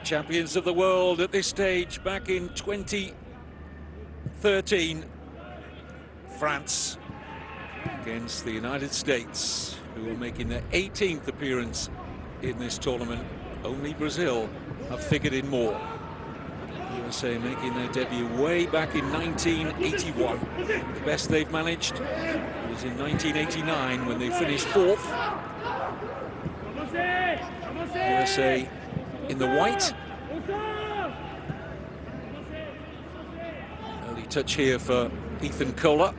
Champions of the world at this stage back in 2013. France against the United States, who are making their 18th appearance in this tournament. Only Brazil have figured in more. USA making their debut way back in 1981. The best they've managed was in 1989 when they finished fourth. USA in the white. Early touch here for Ethan Kohler.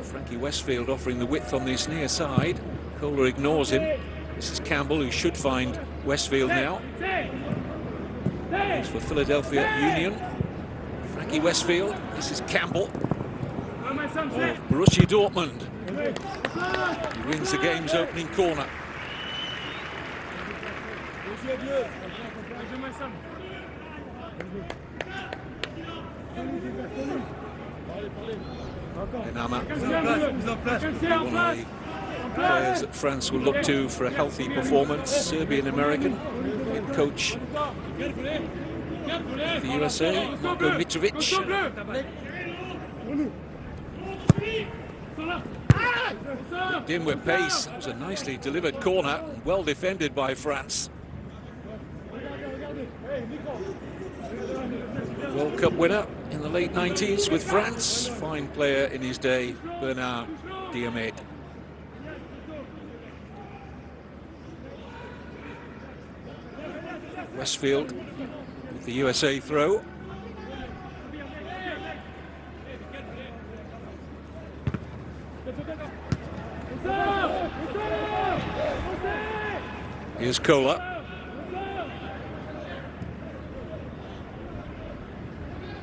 Frankie Westfield offering the width on this near side. Kohler ignores him. This is Campbell, who should find Westfield now. It's for Philadelphia Union. Frankie Westfield. This is Campbell of Borussia Dortmund. He wins the game's opening corner. Benama, one of the players that France will look to for a healthy performance. Serbian-American head coach of the USA, Marko Mitrovic. Hooked in with pace. It was a nicely delivered corner, well defended by France. World Cup winner in the late 90s with France. Fine player in his day, Bernard Diamede. Westfield with the USA throw. Here's Kohler.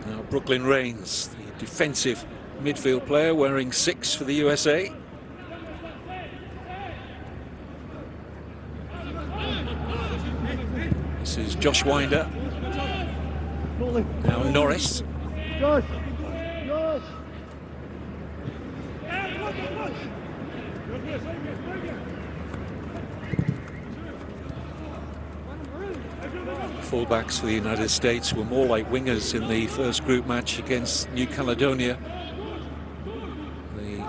Now Brooklyn Raines, the defensive midfield player, wearing 6 for the USA. This is Josh Winder. Now Norris. Fullbacks for the United States were more like wingers in the first group match against New Caledonia. The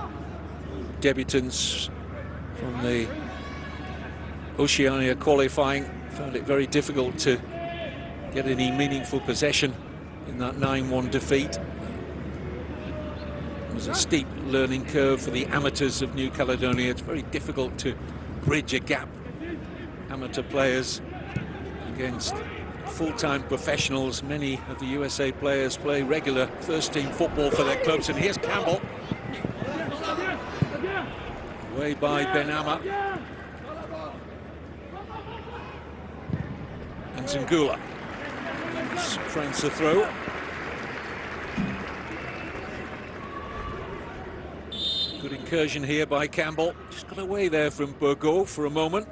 debutants from the Oceania qualifying found it very difficult to get any meaningful possession in that 9-1 defeat. It was a steep learning curve for the amateurs of New Caledonia. It's very difficult to bridge a gap, amateur players against full-time professionals. Many of the USA players play regular first-team football for their clubs, and here's Campbell. Away by Benama. And Zingula. France a throw. Good incursion here by Campbell. Just got away there from Burgot for a moment.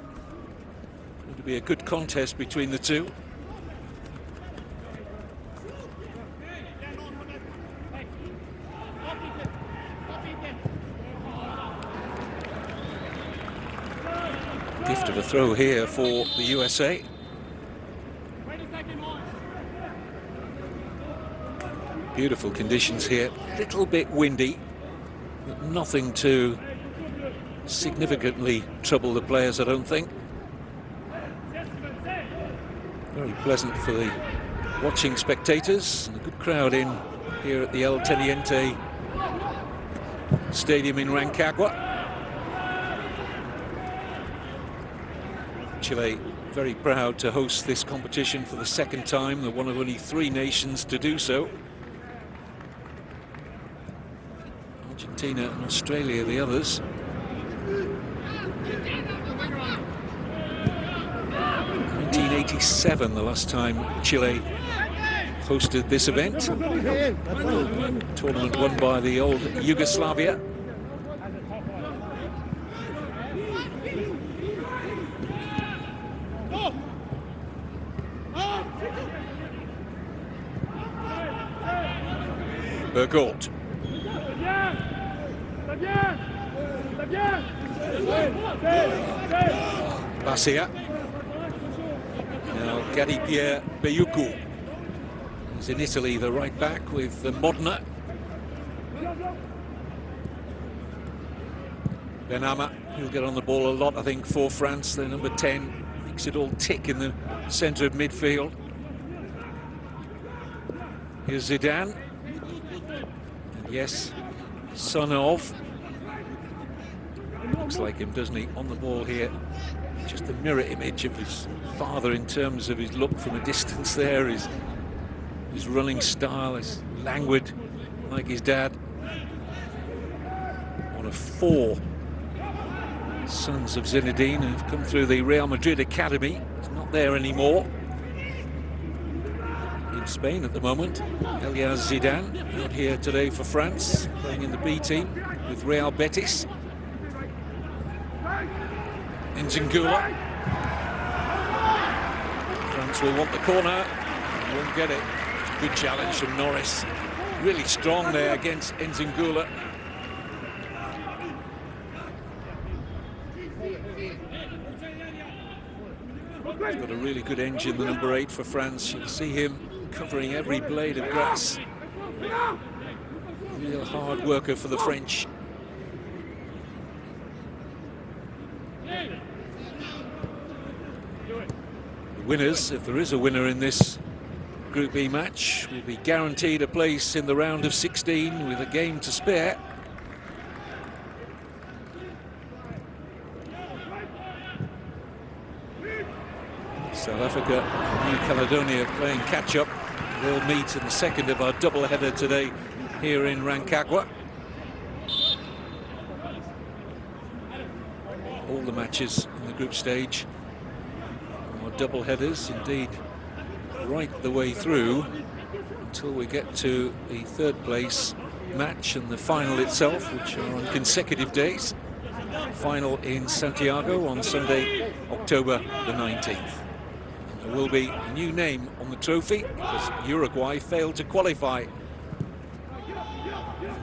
Going to be a good contest between the two. Gift of a throw here for the USA. Beautiful conditions here, a little bit windy, but nothing to significantly trouble the players, I don't think. Very pleasant for the watching spectators, and a good crowd in here at the El Teniente Stadium in Rancagua. Chile very proud to host this competition for the second time. They're one of only 3 nations to do so. Argentina and Australia, the others. 1987, the last time Chile hosted this event. Tournament won by the old Yugoslavia. Burgot. Basia. Now Pierre Beyuku. He's in Italy, the right back with the Modena. Benama, he'll get on the ball a lot, I think, for France. Their number 10 makes it all tick in the centre of midfield. Here's Zidane. And yes, son of. Looks like him, doesn't he, on the ball here. Just a mirror image of his father in terms of his look from a distance there, his running style, is languid like his dad. One of 4 sons of Zinedine who've come through the Real Madrid academy. He's not there anymore. In Spain at the moment, Elias Zidane out here today for France, playing in the B team with Real Betis. Nzingula. France will want the corner, won't get it. Good challenge from Norris. Really strong there against Nzingula. He's got a really good engine, the number 8 for France. You can see him covering every blade of grass. Real hard worker for the French. The winners, if there is a winner in this Group E match, will be guaranteed a place in the round of 16 with a game to spare. South Africa and New Caledonia playing catch-up. They'll meet in the second of our double-header today here in Rancagua. All the matches in the group stage are double-headers, indeed, right the way through until we get to the third place match and the final itself, which are on consecutive days. Final in Santiago on Sunday, October the 19th. There will be a new name on the trophy because Uruguay failed to qualify for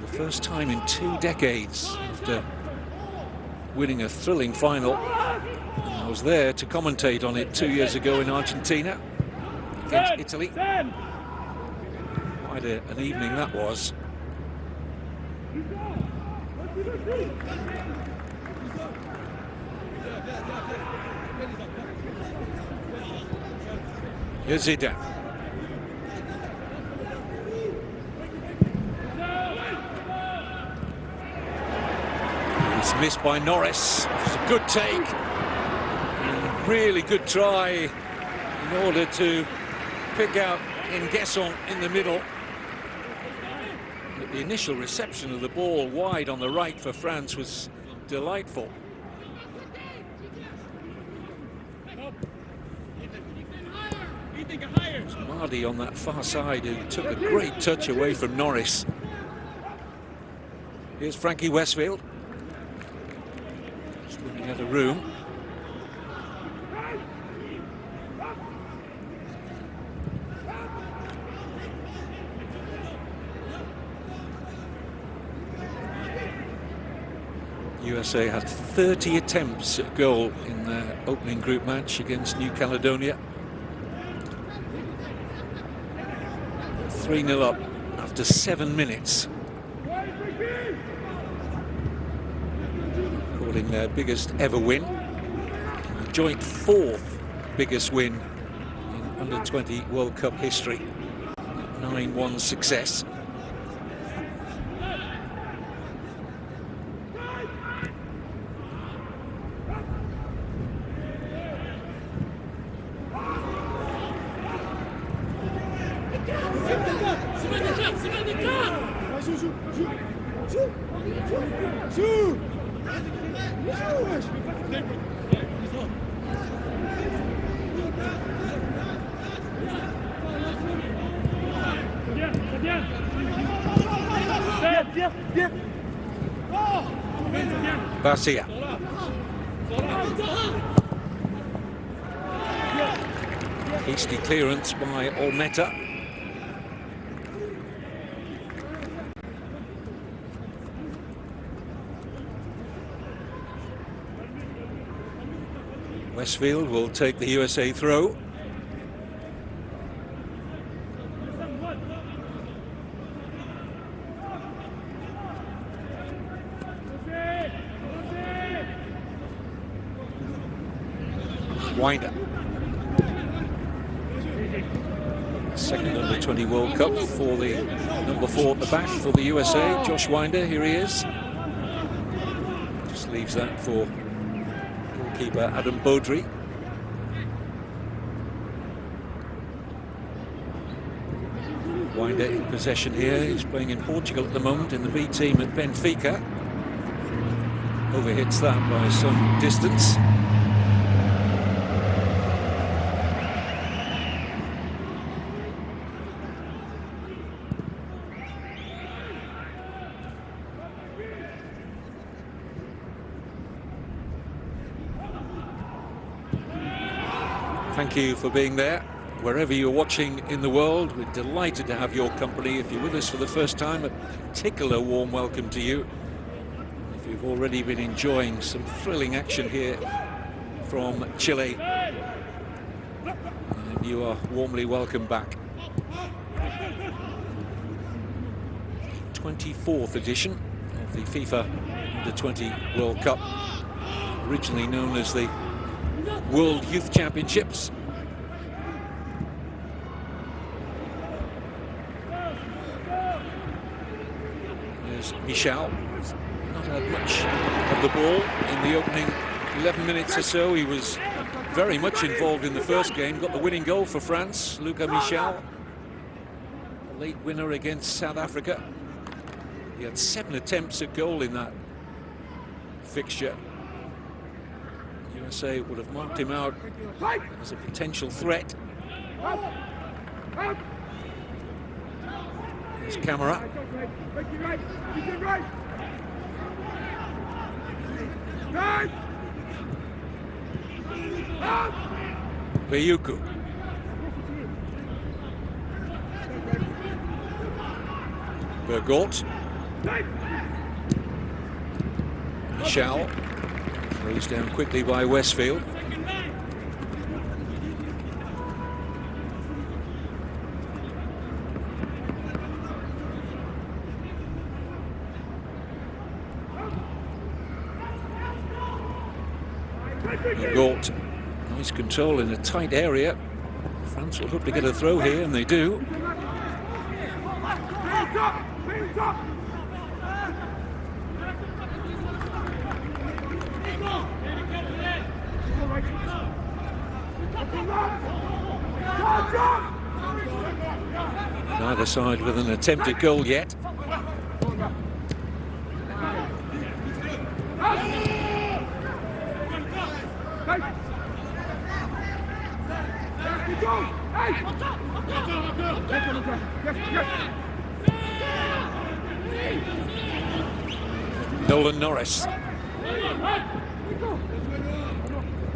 the first time in 2 decades after winning a thrilling final. And I was there to commentate on it 2 years ago in Argentina against Italy. Quite an evening that was. Here's Zidane. It's missed by Norris. It's a good take. And really good try in order to pick out Nguesson in the middle. But the initial reception of the ball wide on the right for France was delightful. It was Mardi on that far side who took a great touch away from Norris. Here's Frankie Westfield. Just looking at a room. USA had 30 attempts at goal in their opening group match against New Caledonia. 3-0 up after 7 minutes. Recording their biggest ever win. And the joint 4th biggest win in under-20 World Cup history. 9-1 success. Garcia. Hasty clearance by Olmeta. Westfield will take the USA throw. Winder. Second under-20 World Cup for the number 4 at the back for the USA. Josh Winder, here he is. Just leaves that for goalkeeper Adam Beaudry. Winder in possession here. He's playing in Portugal at the moment in the B team at Benfica. Overhits that by some distance. Thank you for being there. Wherever you're watching in the world, we're delighted to have your company. If you're with us for the first time, a particular warm welcome to you. If you've already been enjoying some thrilling action here from Chile, and you are warmly welcome back. 24th edition of the FIFA Under-20 World Cup, originally known as the World Youth Championships. There's Michel. Not had much of the ball in the opening 11 minutes or so. He was very much involved in the first game. Got the winning goal for France, Luca Michel. A late winner against South Africa. He had 7 attempts at goal in that fixture. USA would have marked him out as a potential threat. Here's Camara. Bayuku. Bergort. Michel. Closed down quickly by Westfield. Bergort. Nice control in a tight area. France will hope to get a throw here, and they do. Neither side with an attempted goal yet. Nolan Norris.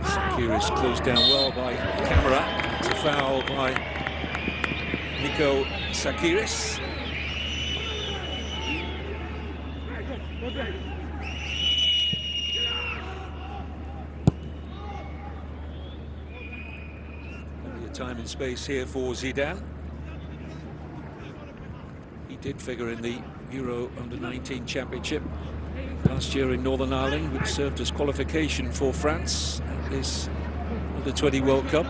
Sakiris closed down well by Camara. It's a foul by Nico Sakiris. Plenty of time and space here for Zidane. He did figure in the Euro Under-19 Championship last year in Northern Ireland, which served as qualification for France at this Under-20 World Cup.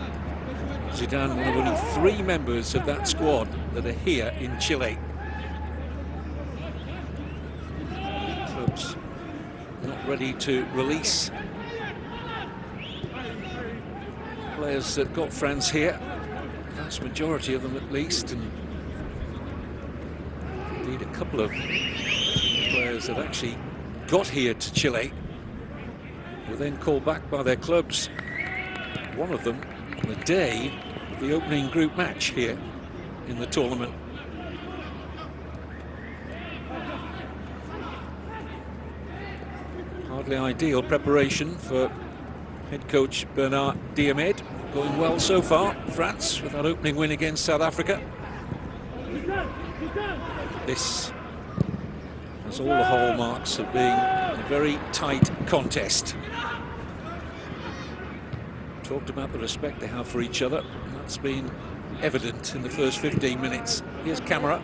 Zidane, one of only 3 members of that squad that are here in Chile. Clubs not ready to release players that got France here, the vast majority of them at least, and indeed a couple of players that actually got here to Chile were then called back by their clubs. One of them on the day of the opening group match here in the tournament. Hardly ideal preparation for head coach Bernard Diomed. Going well so far, France, with that opening win against South Africa. This has all the hallmarks of being a very tight contest. Talked about the respect they have for each other, and that's been evident in the first 15 minutes. Here's Camara.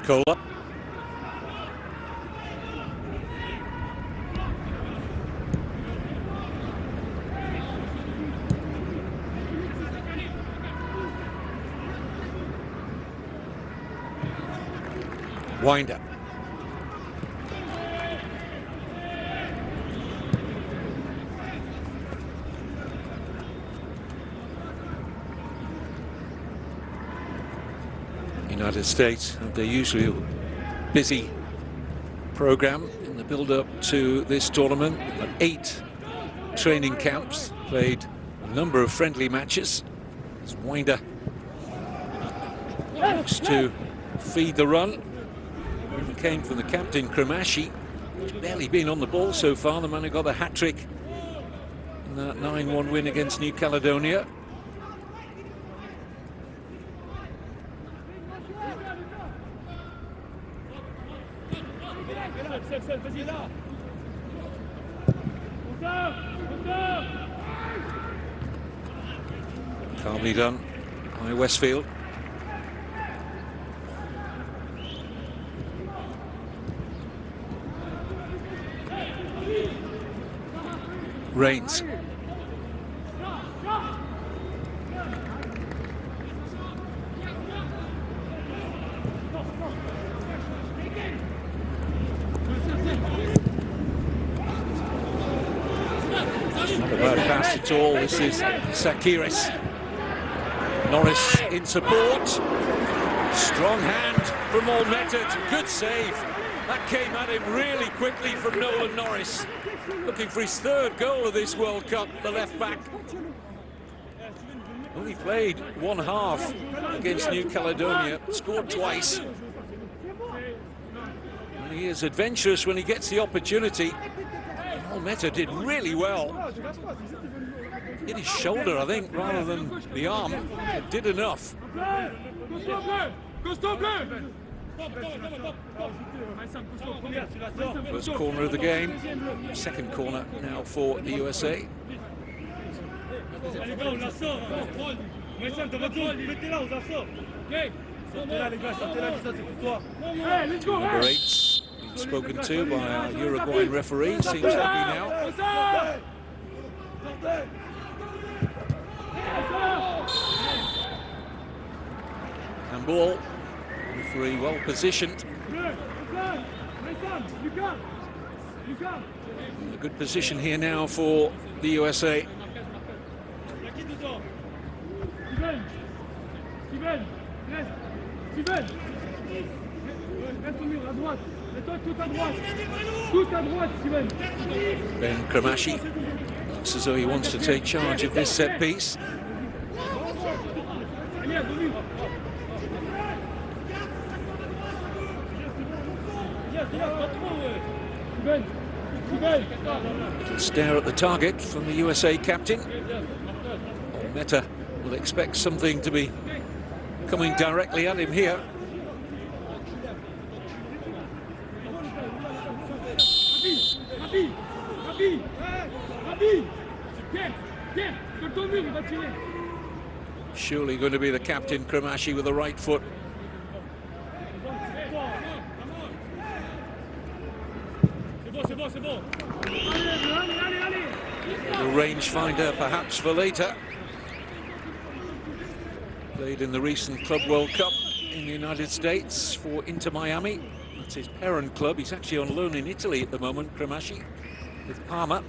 Cola. Winder. United States have their usual busy program in the build-up to this tournament. 8 training camps, played a number of friendly matches. As Winder looks to feed the run. It came from the captain, Kremashi, who's barely been on the ball so far. The man who got the hat-trick in that 9-1 win against New Caledonia. Calmly done by Westfield. Reigns. Not a bad pass at all. This is Sakiris. Norris in support. Strong hand from Olmeta. Good save. That came at him really quickly from Nolan Norris. Looking for his 3rd goal of this World Cup, the left back. Only played 1 half against New Caledonia, scored twice. And he is adventurous when he gets the opportunity. Olmeta did really well. Hit his shoulder, I think, rather than the arm. It did enough. First corner of the game, 2nd corner now for the USA. Number 8, being spoken to by our Uruguayan referee, seems happy now. Handball. Referee well positioned. A good position here now for the USA. Ben Kremashi looks as though he wants to take charge of this set piece. Stare at the target from the USA captain. Olmeta will expect something to be coming directly at him here. Surely going to be the captain, Kremashi, with the right foot. A rangefinder perhaps for later. Played in the recent Club World Cup in the United States for Inter Miami. That's his parent club. He's actually on loan in Italy at the moment, Kremashi, with Parma.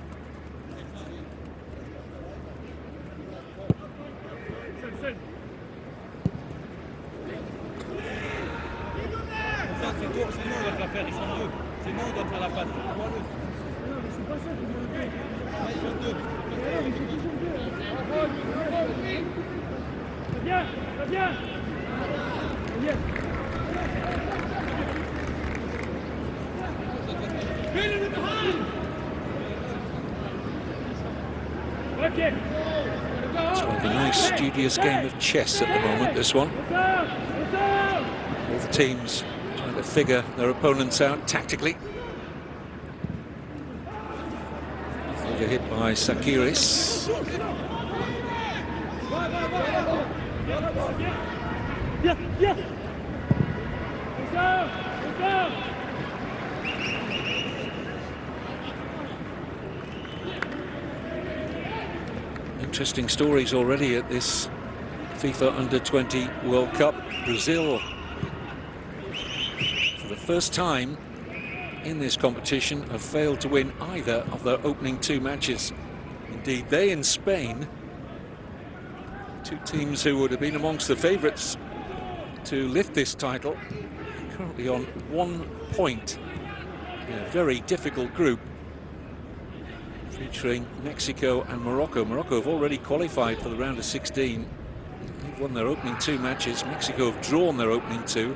It's like a nice studious game of chess at the moment, this one. All the teams trying to figure their opponents out tactically. Hit by Sakiris. Interesting stories already at this FIFA Under-20 World Cup. Brazil, for the first time in this competition, have failed to win either of their opening two matches. Indeed, they and Spain, two teams who would have been amongst the favourites to lift this title, currently on 1 point in a very difficult group featuring Mexico and Morocco. Morocco have already qualified for the round of 16. They've won their opening two matches. Mexico have drawn their opening two.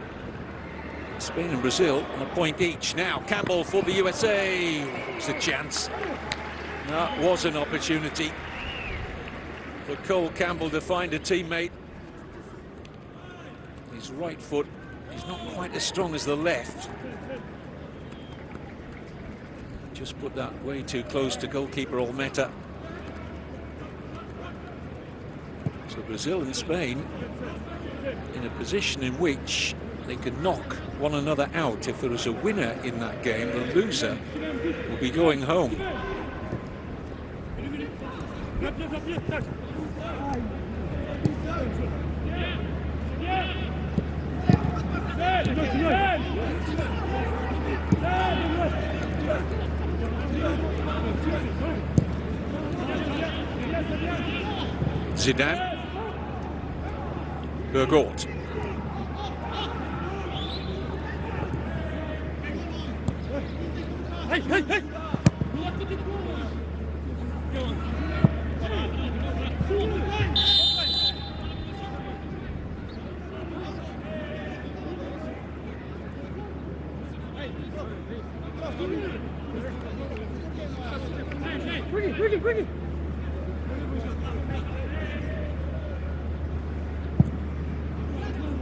Spain and Brazil on 1 point each. Now Campbell for the USA. It's a chance. That was an opportunity for Cole Campbell to find a teammate. His right foot is not quite as strong as the left. Just put that way too close to goalkeeper Olmeta. So Brazil and Spain in a position in which they can knock one another out. If there is a winner in that game, the loser will be going home. Zidane. Bergort. Hey, hey, hey!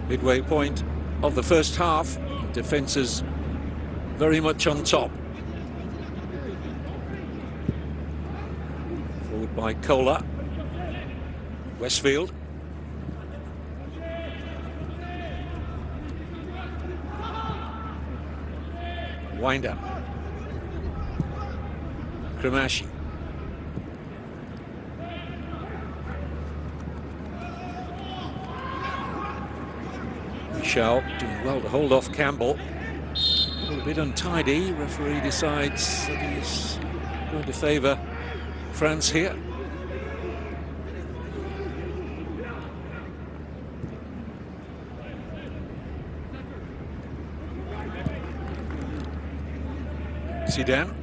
Midway point of the first half, defences very much on top. Forward by Kohler. Westfield. Winder. Kramashi. Michel doing well to hold off Campbell. A little bit untidy. Referee decides that he's going to favour France here. Zidane.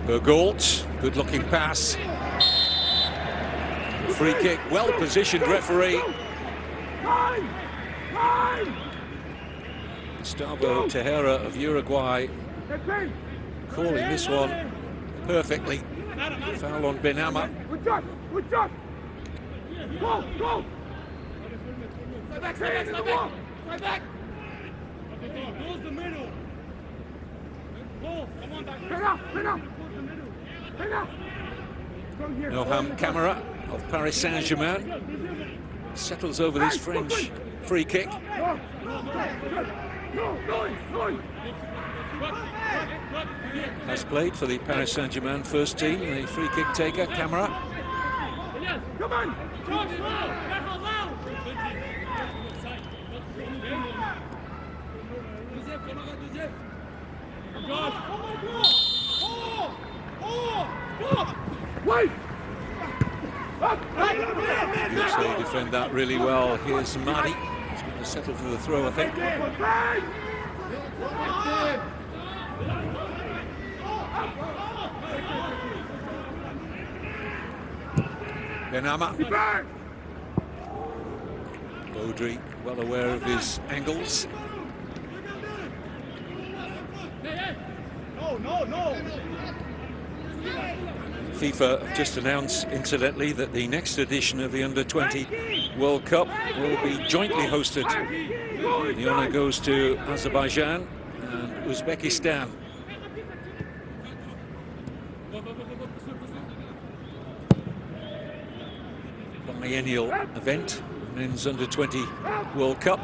Bergort, good looking pass. Free kick, well positioned referee. Gustavo Tejera of Uruguay calling this one perfectly. Foul on Benama. Noham Camara of Paris Saint-Germain settles over this French free kick. Has played for the Paris Saint-Germain first team, the free kick taker, Camara. Yes, they defend that really well. Here's Madi. He's going to settle for the throw, I think. Benama. Baudry, well aware of his angles. FIFA have just announced, incidentally, that the next edition of the Under-20 World Cup will be jointly hosted. The honour goes to Azerbaijan and Uzbekistan. Biennial event, Men's Under-20 World Cup.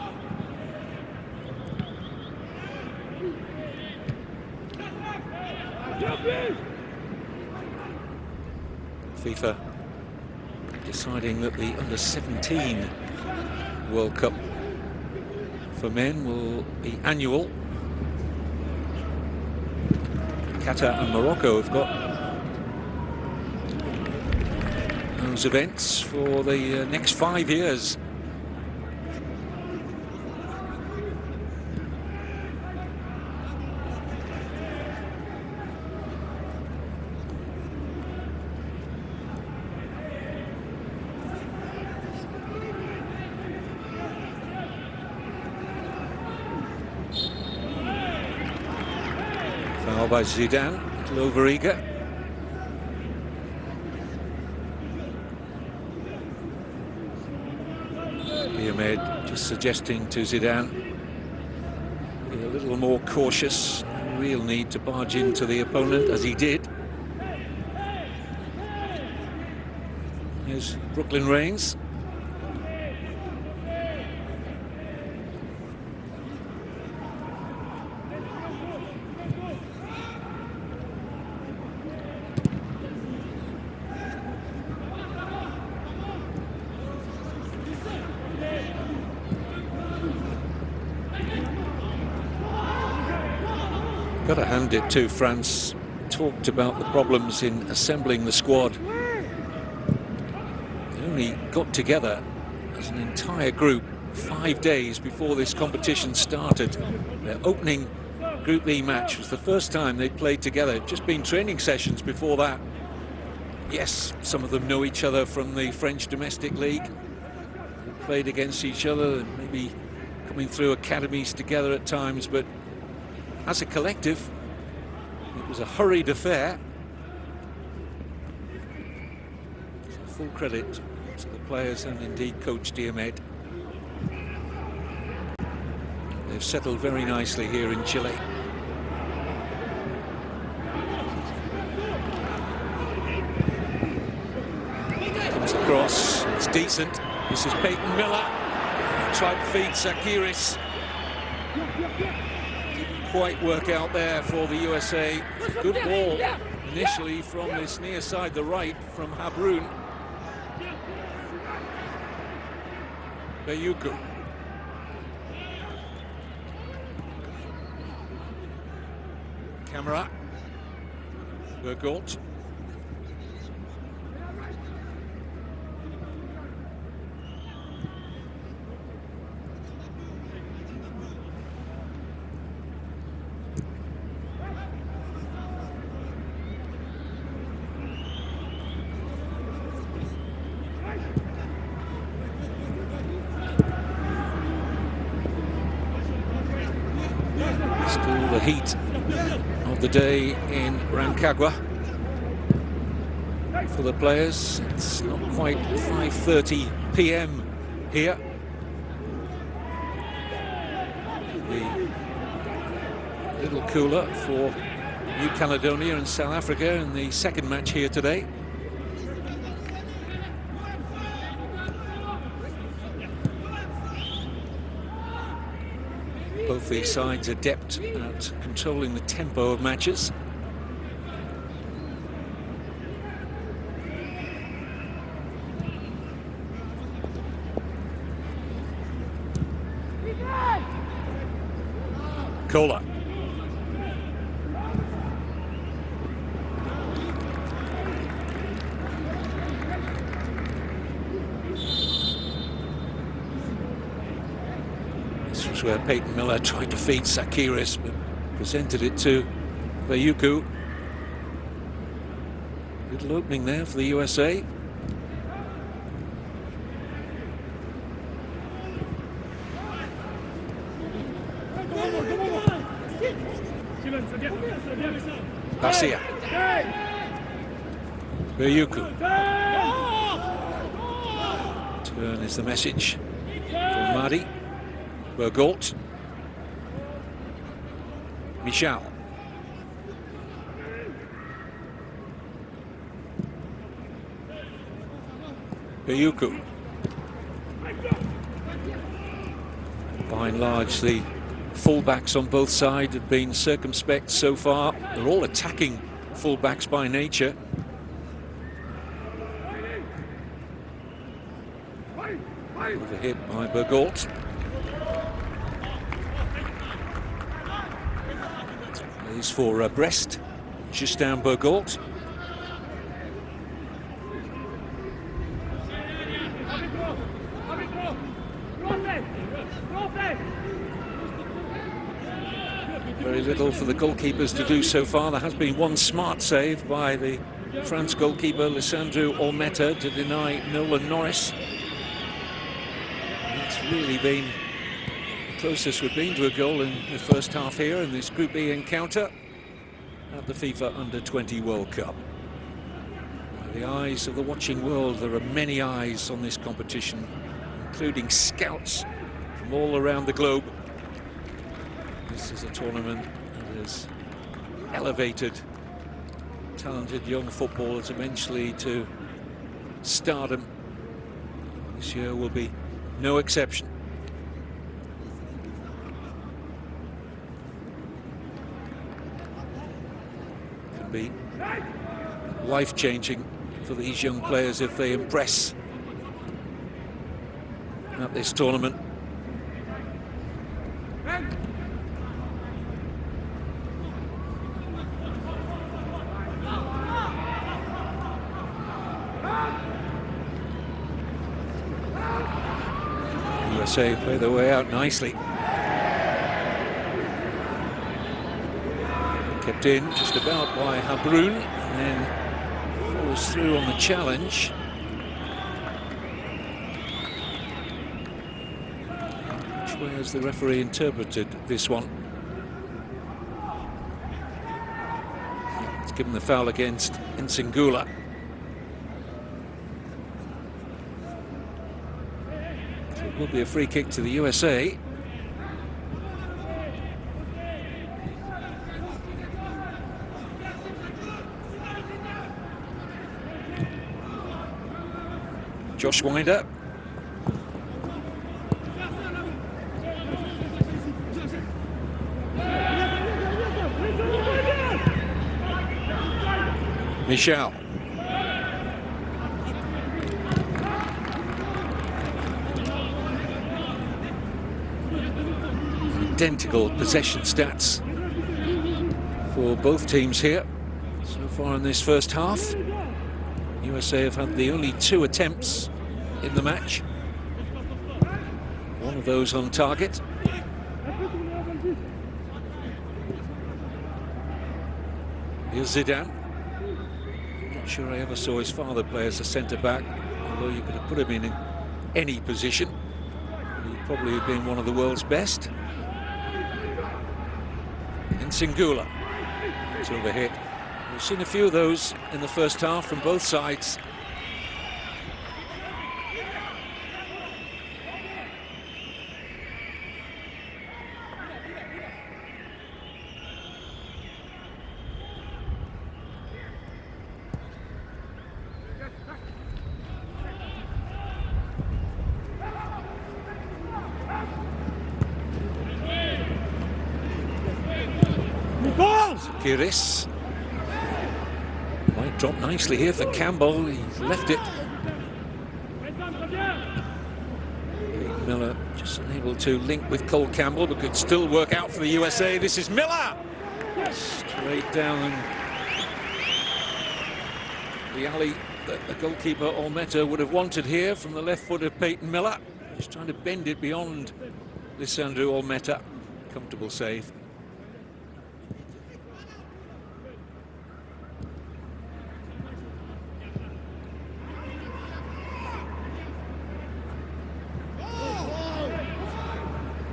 FIFA deciding that the Under-17 World Cup for men will be annual. Qatar and Morocco have got those events for the next 5 years. Foul by Zidane, a little overeager. Ahmed just suggesting to Zidane be a little more cautious. No real need to barge into the opponent as he did. Here's Brooklyn Reigns. Got to hand it to France. Talked about the problems in assembling the squad. They only got together as an entire group 5 days before this competition started. Their opening Group E match was the first time they'd played together. Just been training sessions before that. Yes, some of them know each other from the French domestic league. They played against each other, maybe coming through academies together at times, but as a collective, it was a hurried affair. So full credit to the players and indeed Coach Diomed. They've settled very nicely here in Chile. Comes across, it's decent. This is Peyton Miller. Tried to feed Sakiris. Quite work out there for the USA. Good ball initially from this near side, the right, from Habrun. Bayuku. Camera. Bergolt. Still the heat of the day in Rancagua for the players. It's not quite 5:30 p.m. here. A little cooler for New Caledonia and South Africa in the second match here today. Both these sides adept at controlling the tempo of matches. Kohler. This was where Peyton Miller tried to feed Sakiris, but presented it to Bayuku. Little opening there for the USA. Garcia. Bayuku. Turn is the message from Madi. Bergolt. Michal. Bayuku. By and large, the fullbacks on both sides have been circumspect so far. They're all attacking fullbacks by nature. Overhit by Bergault. Plays for Brest, Justin Bergault. Very little for the goalkeepers to do so far. There has been one smart save by the France goalkeeper, Lisandro Olmeta, to deny Nolan Norris. It's really been the closest we've been to a goal in the first half here in this Group E encounter at the FIFA Under-20 World Cup. By the eyes of the watching world, there are many eyes on this competition, including scouts from all around the globe. This is a tournament that has elevated talented young footballers eventually to stardom. This year will be no exception. Can be life-changing for these young players if they impress at this tournament. USA play their way out nicely. Kept in just about by Habrun, and then follows through on the challenge. Which way has the referee interpreted this one? It's given the foul against Nsingula. Will be a free kick to the USA. Josh Winder. Michel. Identical possession stats for both teams here so far in this first half. USA have had the only 2 attempts in the match, one of those on target. Here's Zidane. Not sure I ever saw his father play as a centre-back, although you could have put him in any position. He'd probably have been one of the world's best. Nsingula. It's overhit. We've seen a few of those in the first half from both sides. Kiris might drop nicely here for Campbell. He's left it. Miller just unable to link with Cole Campbell, but could still work out for the USA. This is Miller, straight down the alley that the goalkeeper Olmeta would have wanted here from the left foot of Peyton Miller. Just trying to bend it beyond Lisandro Olmeta. Comfortable save.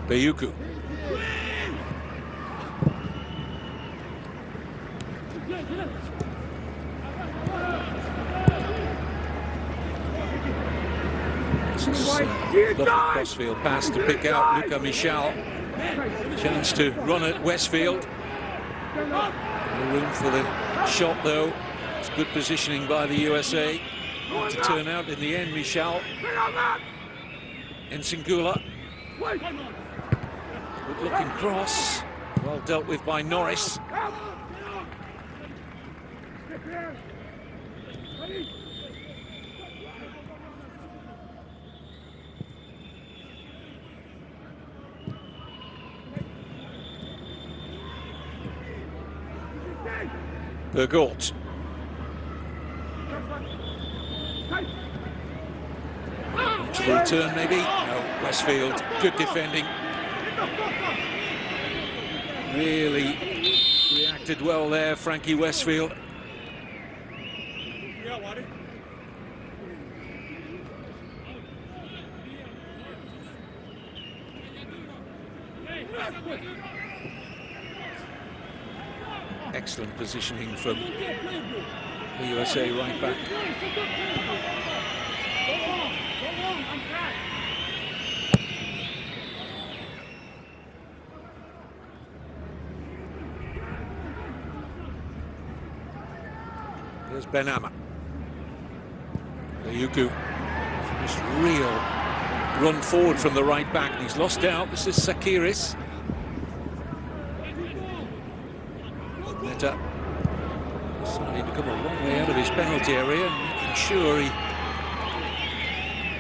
Bayuku. Lovely crossfield pass to pick out Luca Michel. Chance to run at Westfield. No room for the shot though. It's good positioning by the USA to turn out in the end. Michel. Nsingula. Good looking cross. Well dealt with by Norris. Bergort. To the return, maybe. No, Westfield. Good defending. Really reacted well there, Frankie Westfield. Excellent positioning from the USA right back. Here's Benama. Yuku. Just real run forward from the right back, and he's lost out. This is Sakiris. Meta deciding to come a long way out of his penalty area and making sure he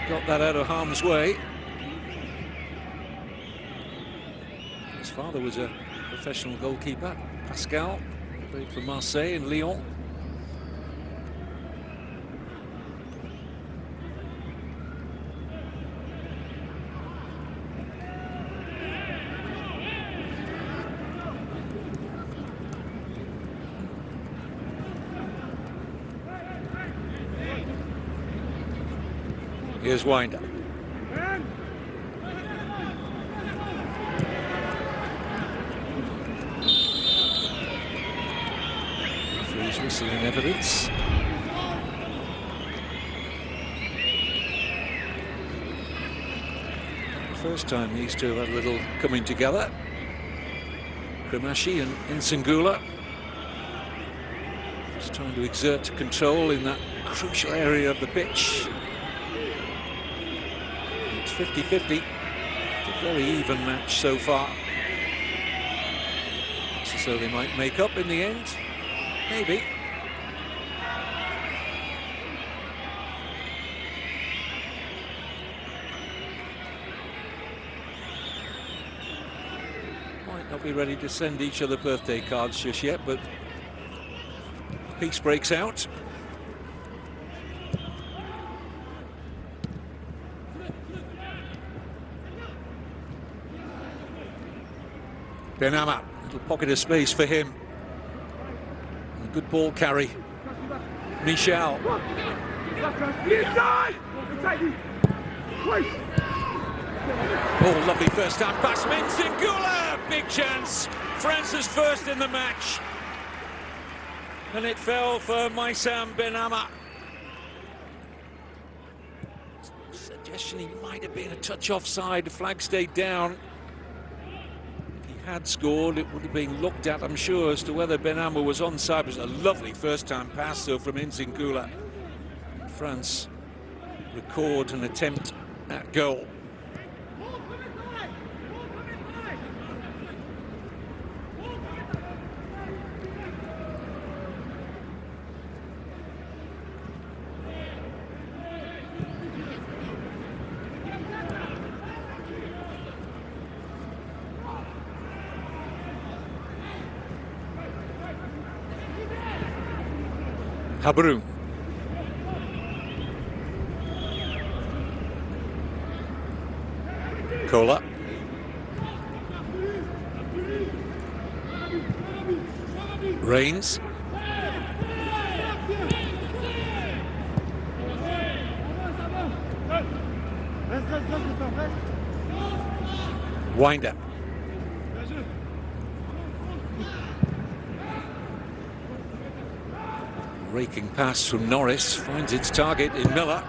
got that out of harm's way. His father was a professional goalkeeper, Pascal, played for Marseille and Lyon. Here's Winder. Referee's whistling evidence. First time these two have had a little coming together. Kremashi and Nsingula. Just trying to exert control in that crucial area of the pitch. 50-50. It's a very even match so far. So they might make up in the end. Maybe. Might not be ready to send each other birthday cards just yet, but peace breaks out. Benama, little pocket of space for him. And a good ball carry. Michel. Oh, lovely first time pass. Nsingula, big chance. France's first in the match. And it fell for Maïsam Benama. Suggestion he might have been a touch offside. The flag stayed down. Had scored, it would have been looked at, I'm sure, as to whether Benama was onside. It was a lovely first-time pass, though, from Nsingula. France record an attempt at goal. Habru. Kola. Reigns. Winder. Raking pass from Norris finds its target in Miller.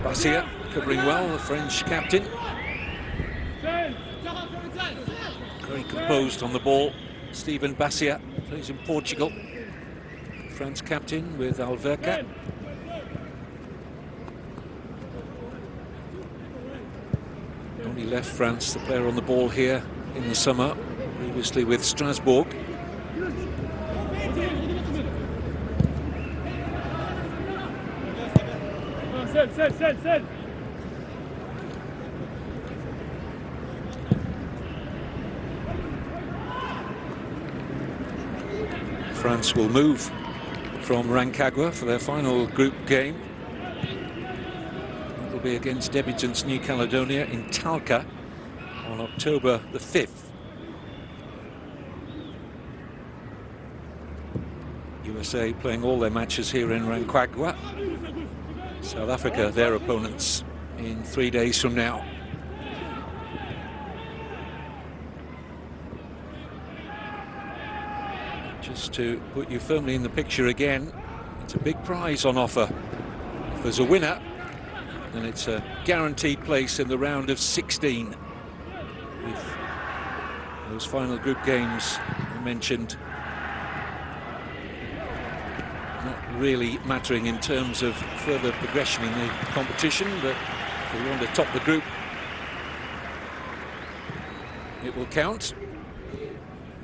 Bassia covering well, the French captain. Very composed on the ball. Steven Bassia plays in Portugal. France captain with Alverca. Only He left France, the player on the ball here in the summer, previously with Strasbourg. France will move from Rancagua for their final group game. It will be against debutants New Caledonia in Talca on October the 5th. USA playing all their matches here in Rancagua. South Africa, their opponents, in 3 days from now. Just to put you firmly in the picture again, it's a big prize on offer. If there's a winner, then it's a guaranteed place in the round of 16. With those final group games I mentioned not really mattering in terms of further progression in the competition, but if we want to top the group, it will count.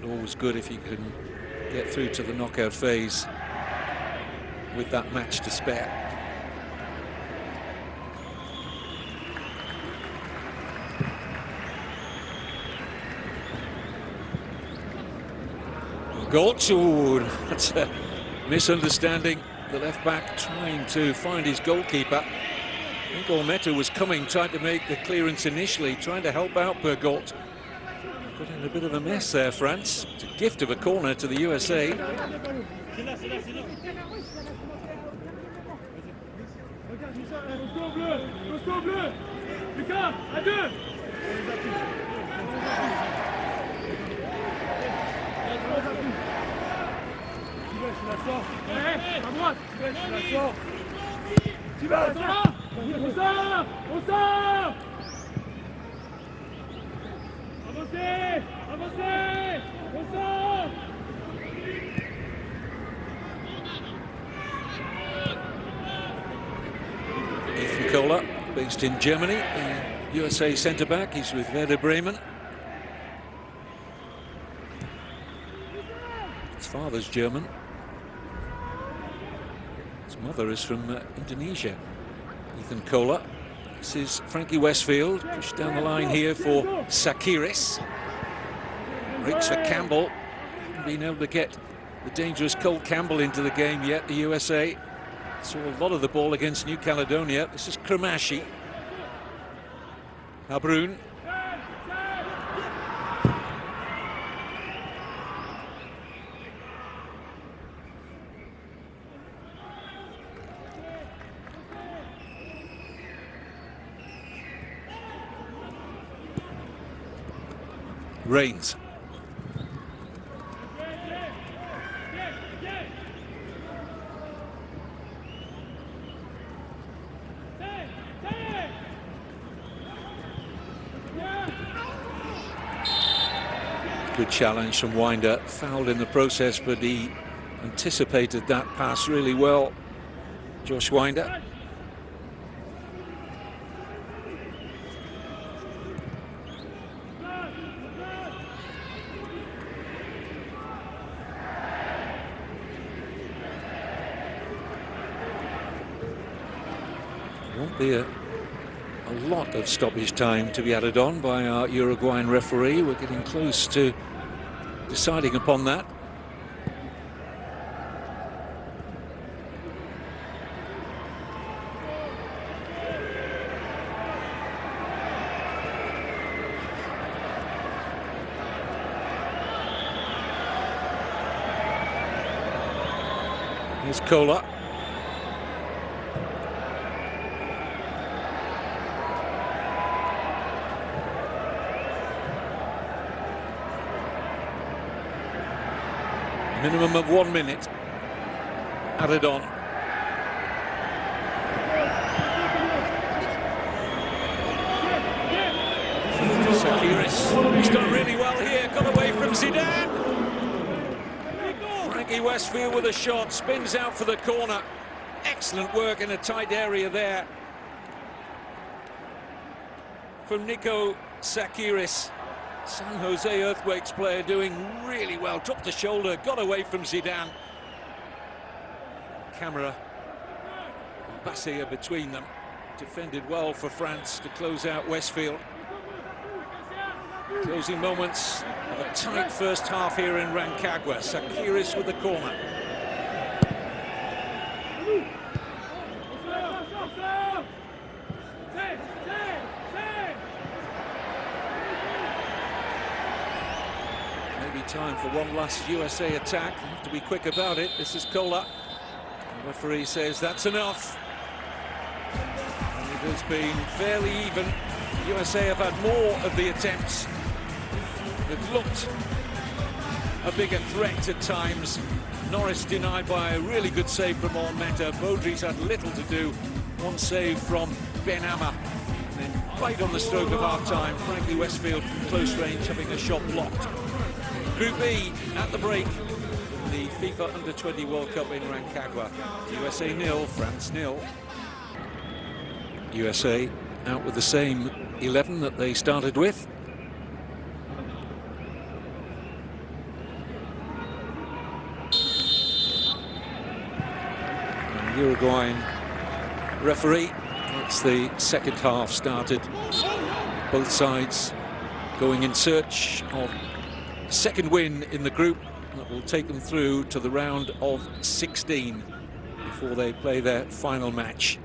But always good if you can get through to the knockout phase with that match to spare. Goals. Oh, that's a misunderstanding. The left back trying to find his goalkeeper. I think Olmeto was coming, tried to make the clearance initially, trying to help out Bergolt. Got in a bit of a mess there, France. It's a gift of a corner to the USA. Ethan Kohler, based in Germany, the USA centre-back. He's with Werder Bremen. His father's German. His mother is from Indonesia. Ethan Kohler. This is Frankie Westfield, pushed down the line here for Sakiris. Breaks for Campbell. Haven't been able to get the dangerous Cole Campbell into the game yet, the USA. Saw a lot of the ball against New Caledonia. This is Kremashi. Habrun. Reigns. Good challenge from Winder, fouled in the process, but he anticipated that pass really well. Josh Winder. Won't be a lot of stoppage time to be added on by our Uruguayan referee. We're getting close to deciding upon that. Here's Kohler. Minimum of 1 minute added on. Sakiris, he's done really well here, got away from Zidane. Frankie Westfield with a shot, spins out for the corner. Excellent work in a tight area there from Nico Sakiris, San Jose Earthquakes player, doing really well. Dropped the shoulder, got away from Zidane. Camera and Bassia between them. Defended well for France to close out Westfield. Closing moments of a tight first half here in Rancagua. Sakiris with the corner. Maybe time for one last USA attack. They have to be quick about it. This is Kola. The referee says that's enough. And it has been fairly even. USA have had more of the attempts. They've looked a bigger threat at times. Norris denied by a really good save from Olmeta. Baudry's had little to do. One save from Benama. And then right on the stroke of half-time, Frankie Westfield from close range having a shot blocked. Group B at the break. The FIFA Under-20 World Cup in Rancagua. USA 0, France 0. USA out with the same 11 that they started with. Uruguayan referee. It's the second half started. Both sides going in search of second win in the group that will take them through to the round of 16 before they play their final match.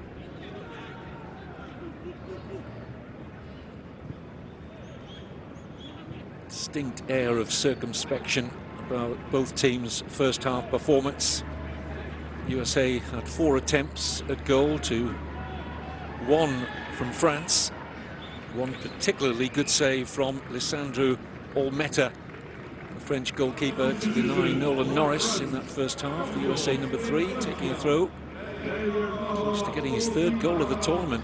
Distinct air of circumspection about both teams' first half performance. USA had 4 attempts at goal to 1 from France. One particularly good save from Lisandro Olmeta, the French goalkeeper, to deny Nolan Norris in that first half. The USA number 3 taking a throw, close to getting his 3rd goal of the tournament.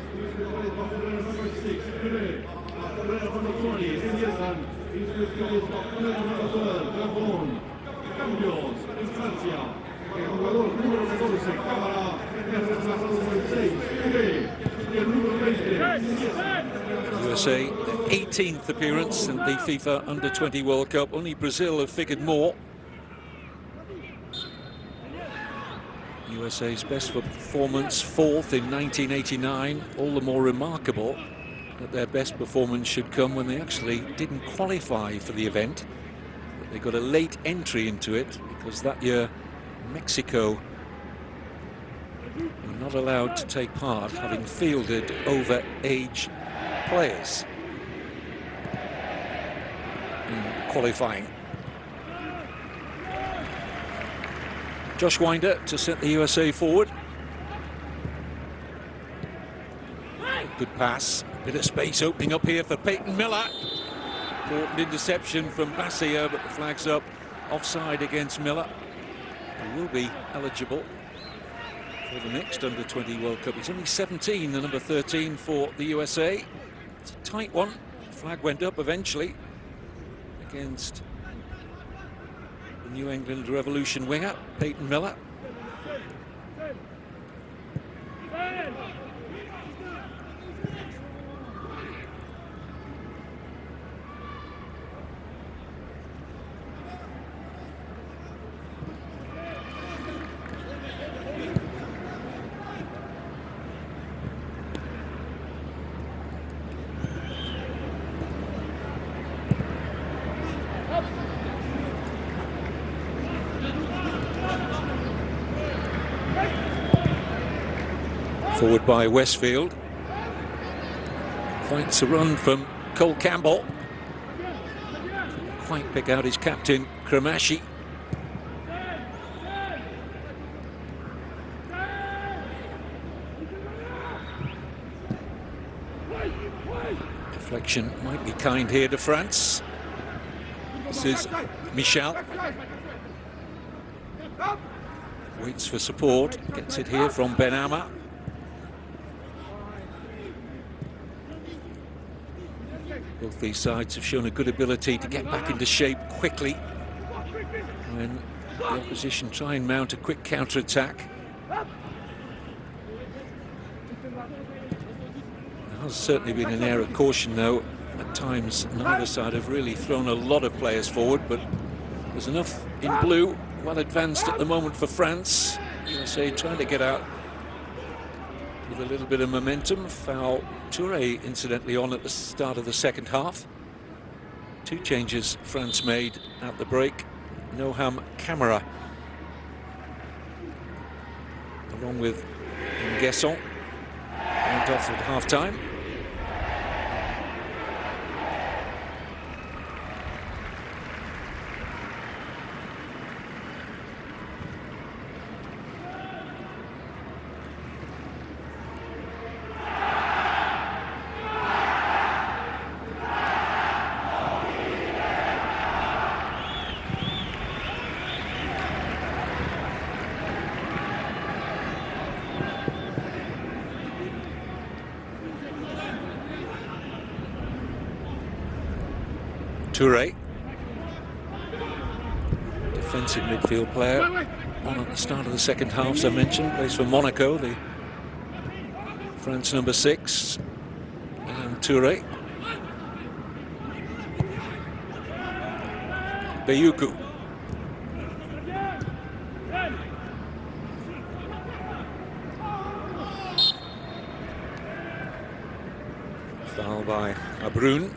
USA, their 18th appearance in the FIFA Under-20 World Cup. Only Brazil have figured more. USA's best performance, 4th in 1989. All the more remarkable that their best performance should come when they actually didn't qualify for the event. But they got a late entry into it because that year Mexico were not allowed to take part, having fielded over-age players in qualifying. Josh Winder to set the USA forward. Good pass, bit of space opening up here for Peyton Miller. Important interception from Bassia, but the flag's up. Offside against Miller. He will be eligible for the next Under-20 World Cup. He's only 17, the number 13 for the USA. It's a tight one. The flag went up eventually against the New England Revolution winger, Peyton Miller. Forward by Westfield. Fights a run from Cole Campbell. Couldn't quite pick out his captain, Kramashi. Deflection might be kind here to France. This is Michel. Waits for support, gets it here from Benama. Both these sides have shown a good ability to get back into shape quickly when the opposition try and mount a quick counter-attack. There has certainly been an air of caution, though, at times neither side have really thrown a lot of players forward, but there's enough in blue, well advanced at the moment for France. USA trying to get out with a little bit of momentum. Foul Touré incidentally on at the start of the second half. 2 changes France made at the break. Noham Camara along with Nguesson went off at half-time. Touré, defensive midfield player, on at the start of the second half, as I mentioned, plays for Monaco, the France number 6, and Touré. Bayuku. Foul by Abrun.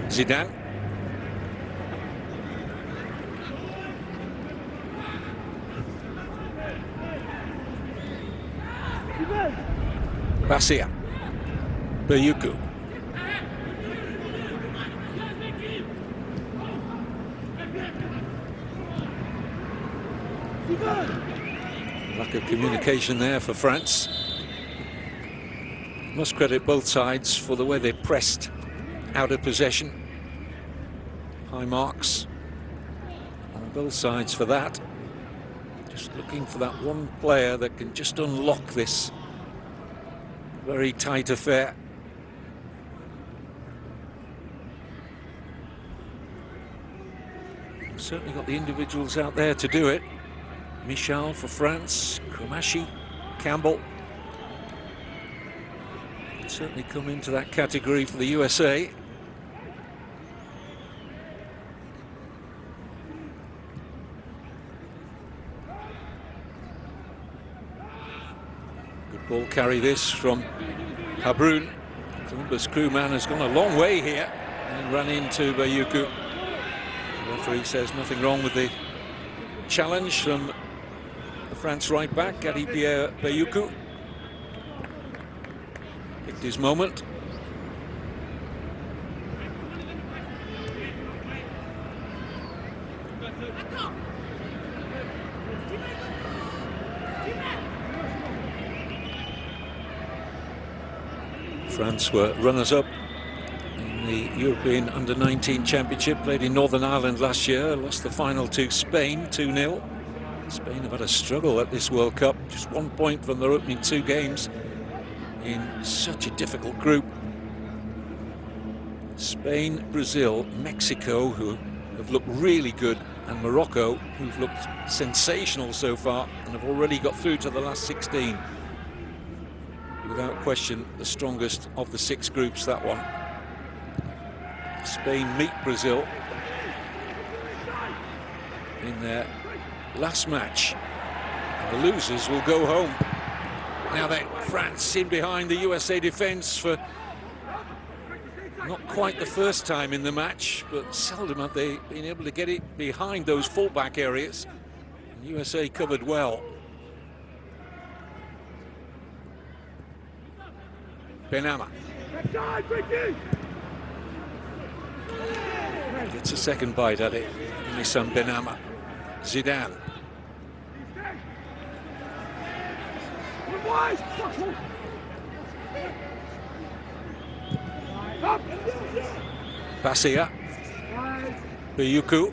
Zidane. Basia. Bayuku. Lack of communication there for France. Must credit both sides for the way they pressed out of possession. High marks on both sides for that. Just looking for that one player that can just unlock this very tight affair. Certainly got the individuals out there to do it. Michal for France, Kumashi, Campbell. Certainly come into that category for the USA. Good ball carry this from Abrun. Columbus crewman has gone a long way here and run into Bayuku. The referee says nothing wrong with the challenge from the France right back, Gary-Pierre Bayuku. Picked his moment. France were runners-up in the European Under-19 Championship, played in Northern Ireland last year, lost the final to Spain 2-0. Spain have had a struggle at this World Cup, just 1 point from their opening 2 games in such a difficult group. Spain, Brazil, Mexico, who have looked really good, and Morocco, who've looked sensational so far and have already got through to the last 16. Without question, the strongest of the 6 groups, that one. Spain meet Brazil in their last match, and the losers will go home. Now then, France in behind the USA defence for not quite the first time in the match, but seldom have they been able to get it behind those fullback areas. And USA covered well. Benama gets a second bite at it. My son Benama. Zidane. Basia. Bayuku.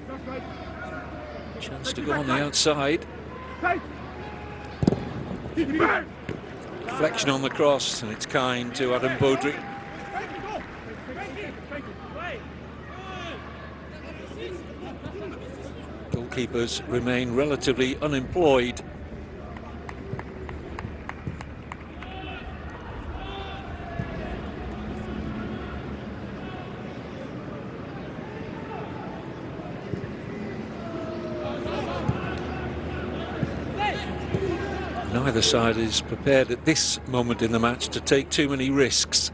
Chance to go on the outside. Deflection on the cross, and it's kind to Adam Baudry. goalkeepers remain relatively unemployed. Neither side is prepared at this moment in the match to take too many risks.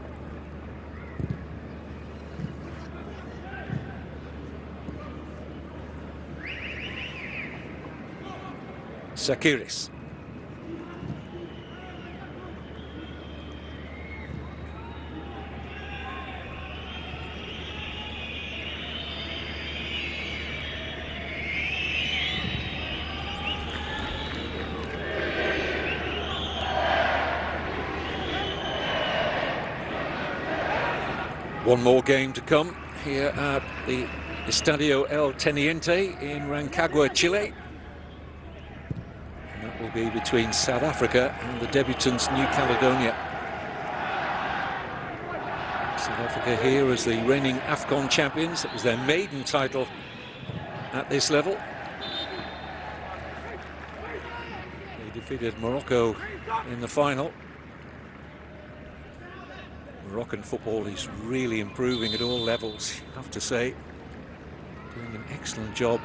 Sakiris. One more game to come here at the Estadio El Teniente in Rancagua, Chile. And that will be between South Africa and the debutants New Caledonia. South Africa here as the reigning AFCON champions. It was their maiden title at this level. They defeated Morocco in the final. Moroccan football is really improving at all levels, I have to say. Doing an excellent job.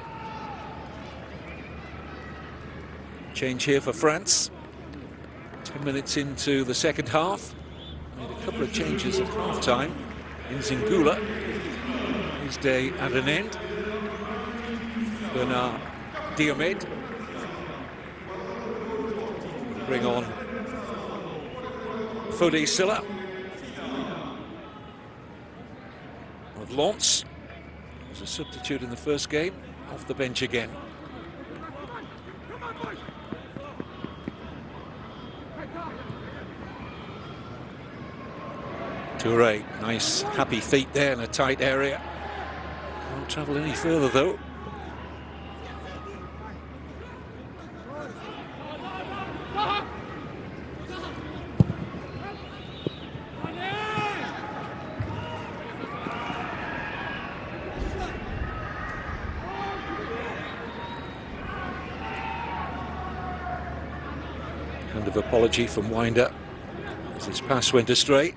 Change here for France. 10 minutes into the second half. Made a couple of changes at half-time. In Zingula, his day at an end. Bernard Diomed. Bring on Fode Silla. Lance was a substitute in the first game, off the bench again. Toure, nice happy feet there in a tight area. Can't travel any further though. Kind of apology from Winder as his pass went astray.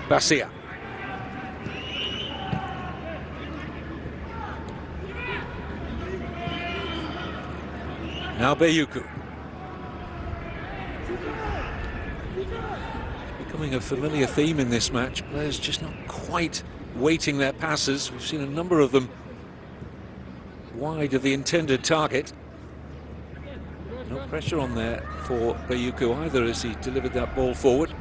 Basia. Now Bayuku. Becoming a familiar theme in this match. Players just not quite weighting their passes. We've seen a number of them wide of the intended target. No pressure on there for Bayuku either as he delivered that ball forward.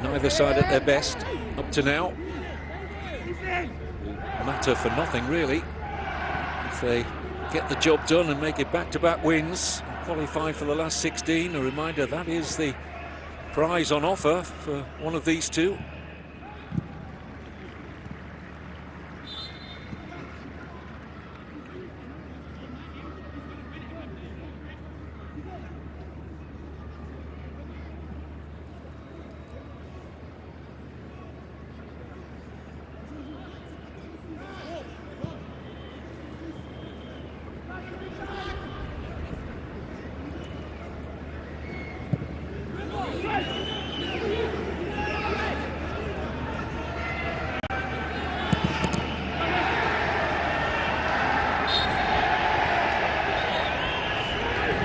Neither side at their best up to now. Will matter for nothing really if they get the job done and make it back-to-back wins and qualify for the last 16. A reminder, that is the prize on offer for one of these two.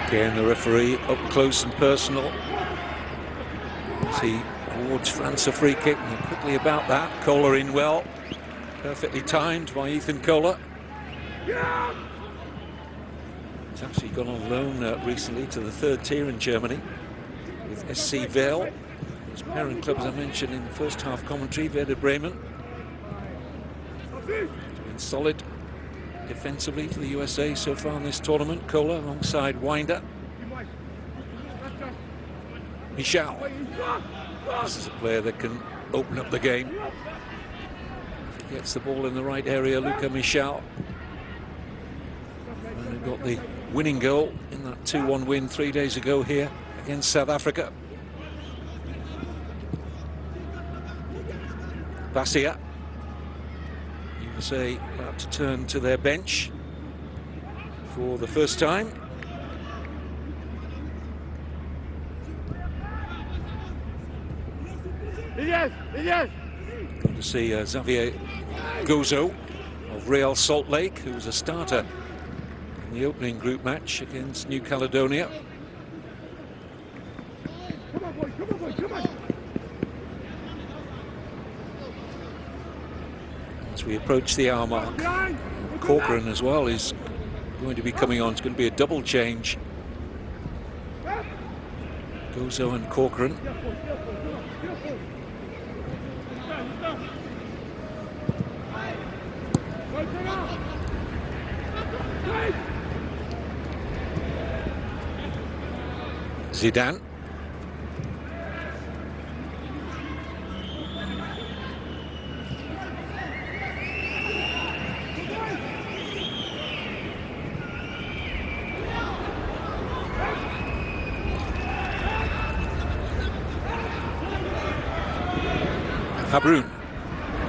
Again, the referee up close and personal as he awards France a free kick. And quickly about that, Kohler in well, perfectly timed by Ethan Kohler. He's actually gone on loan recently to the third tier in Germany with SC Verl. His parent club, as I mentioned in the first half commentary, Werder Bremen. He's been solid defensively for the USA so far in this tournament. Kohler alongside Winder. Michel. This is a player that can open up the game. If he gets the ball in the right area, Luca Michel. And we've got the winning goal in that 2-1 win 3 days ago here against South Africa. Basia, USA about to turn to their bench for the first time. Going to see Xavier Gozo of Real Salt Lake, who was a starter in the opening group match against New Caledonia. As we approach the hour mark, Corcoran as well is going to be coming on. It's going to be a double change. Gozo and Corcoran. Zidane. Habrun.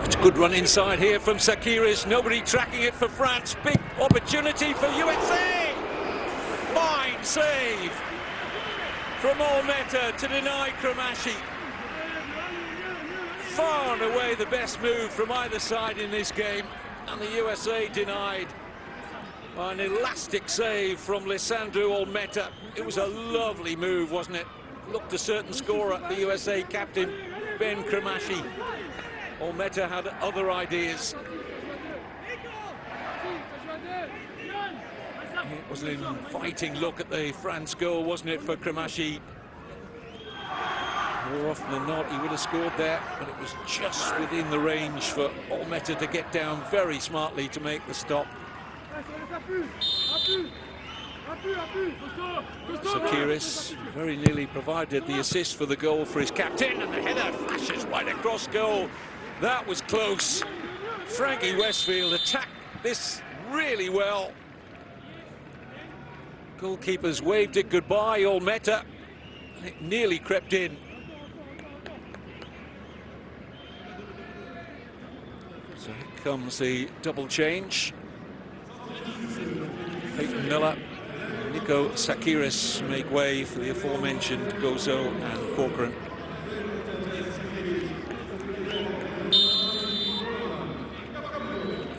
It's a good run inside here from Sakiris. Nobody tracking it for France. Big opportunity for USA. Fine save from Olmeta to deny Kramashi. Far and away the best move from either side in this game, and the USA denied by an elastic save from Lisandro Olmeta. It was a lovely move, wasn't it? Looked a certain scorer, the USA captain, Ben Kramashi. Olmeta had other ideas. It was an inviting look at the France goal, wasn't it, for Kramashi? More often than not, he would have scored there, but it was just within the range for Olmeta to get down very smartly to make the stop. Sakiris very nearly provided the assist for the goal for his captain, and the header flashes right across goal. That was close. Frankie Westfield attacked this really well. Goalkeepers waved it goodbye, Olmeta, and it nearly crept in. So here comes the double change. Peyton Miller, Nico Sakiris make way for the aforementioned Gozo and Corcoran.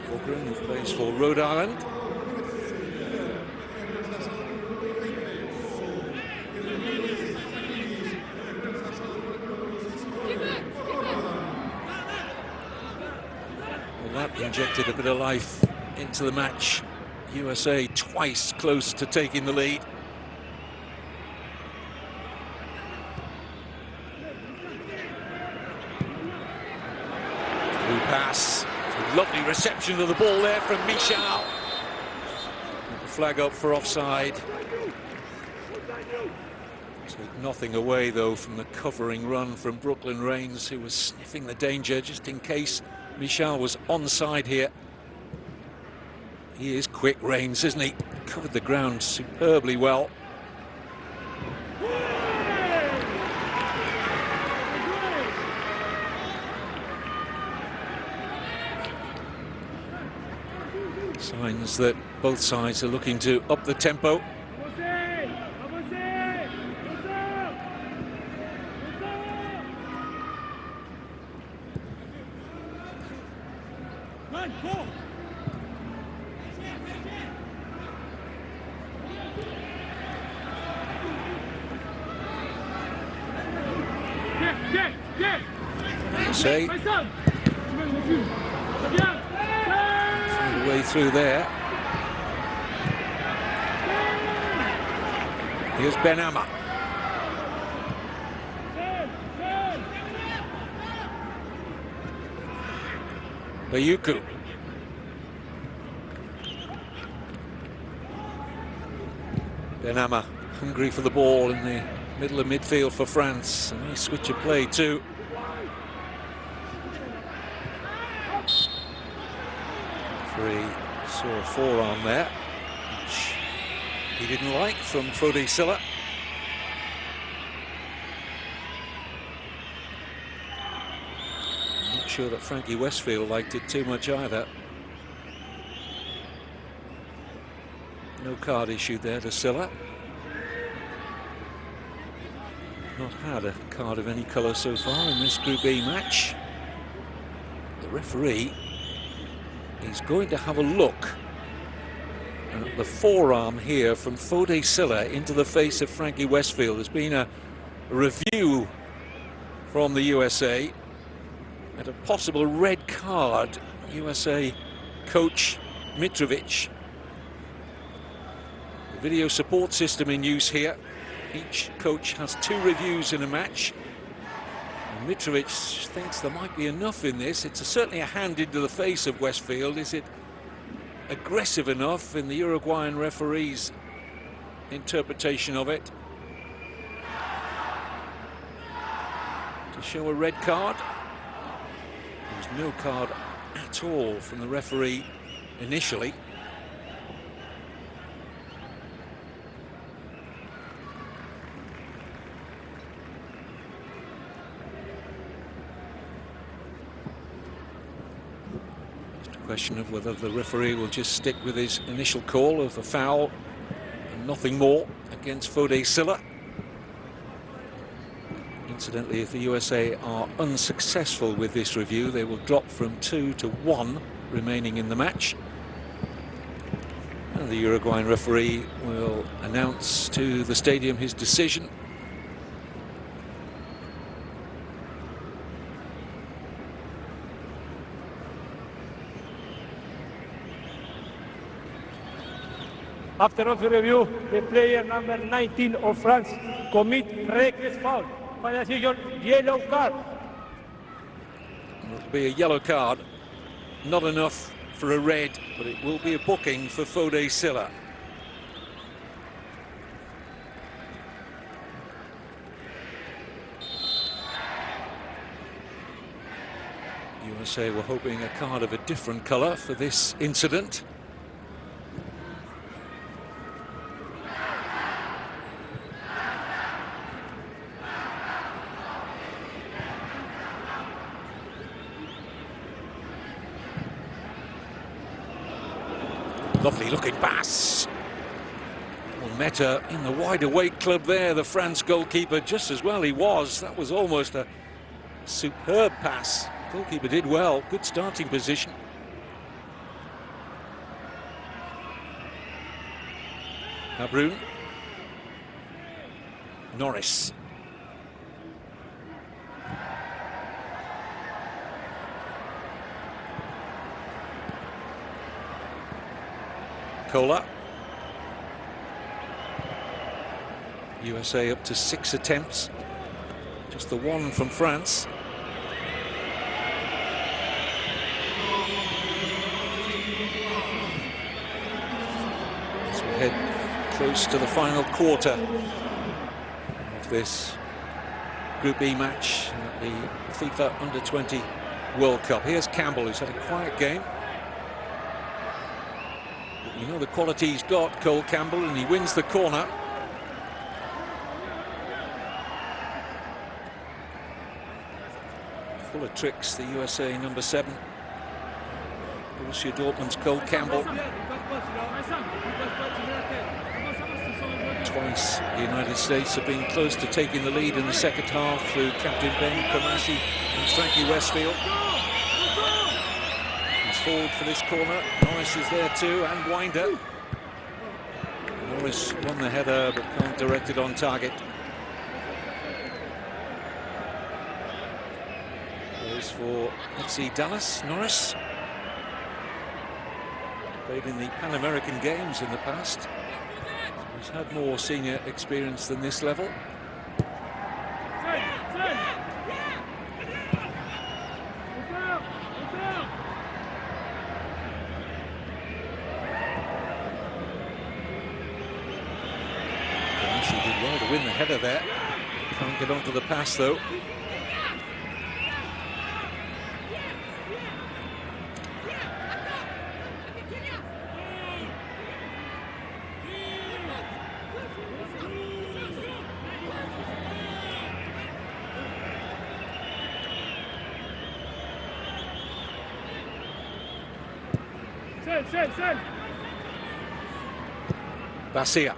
Corcoran, who plays for Rhode Island. Well, that injected a bit of life into the match. USA twice close to taking the lead. Through pass. A lovely reception of the ball there from Michal. The flag up for offside. Take nothing away though from the covering run from Brooklyn Raines, who was sniffing the danger just in case Michal was onside here. He is quick, Raines, isn't he? Covered the ground superbly well. Signs that both sides are looking to up the tempo. Say, find a way through there. Here's Benama. Bayuku. Benama hungry for the ball in the middle of midfield for France. A nice switch of play too. Saw a forearm there, which he didn't like from Fode Silla. I'm not sure that Frankie Westfield liked it too much either. No card issued there to Silla. Not had a card of any colour so far in this Group B match. The referee is going to have a look at the forearm here from Fode Silla into the face of Frankie Westfield. There's been a review from the USA and a possible red card. USA coach Mitrovic. The video support system in use here. Each coach has 2 reviews in a match. And Mitrovic thinks there might be enough in this. It's certainly a hand into the face of Westfield. Is it aggressive enough in the Uruguayan referee's interpretation of it to show a red card? There's no card at all from the referee initially. Question of whether the referee will just stick with his initial call of a foul and nothing more against Fode Silla. Incidentally, if the USA are unsuccessful with this review, they will drop from 2 to 1 remaining in the match. And the Uruguayan referee will announce to the stadium his decision. After of the review, the player number 19 of France commit reckless foul. By decision, yellow card. It'll be a yellow card. Not enough for a red, but it will be a booking for Fode Silla. USA were hoping a card of a different colour for this incident. Lovely looking pass. Well, Meta in the wide awake club there, the France goalkeeper, just as well he was. That was almost a superb pass. Goalkeeper did well, good starting position. Habrun. Norris. Cola. USA up to 6 attempts. Just the one from France. As we head close to the final quarter of this Group B match at the FIFA Under-20 World Cup. Here's Campbell, who's had a quiet game. You know the quality he's got, Cole Campbell, and he wins the corner. Full of tricks, the USA number 7. Borussia Dortmund's Cole Campbell. Twice the United States have been close to taking the lead in the second half through Captain Ben Kamashi and Frankie Westfield. Forward for this corner. Norris is there too, and Winder. Norris won the header but can't direct it on target. Goes for FC Dallas. Norris played in the Pan American Games in the past. He's had more senior experience than this level. Win the header there. Can't get onto the pass though. Basia.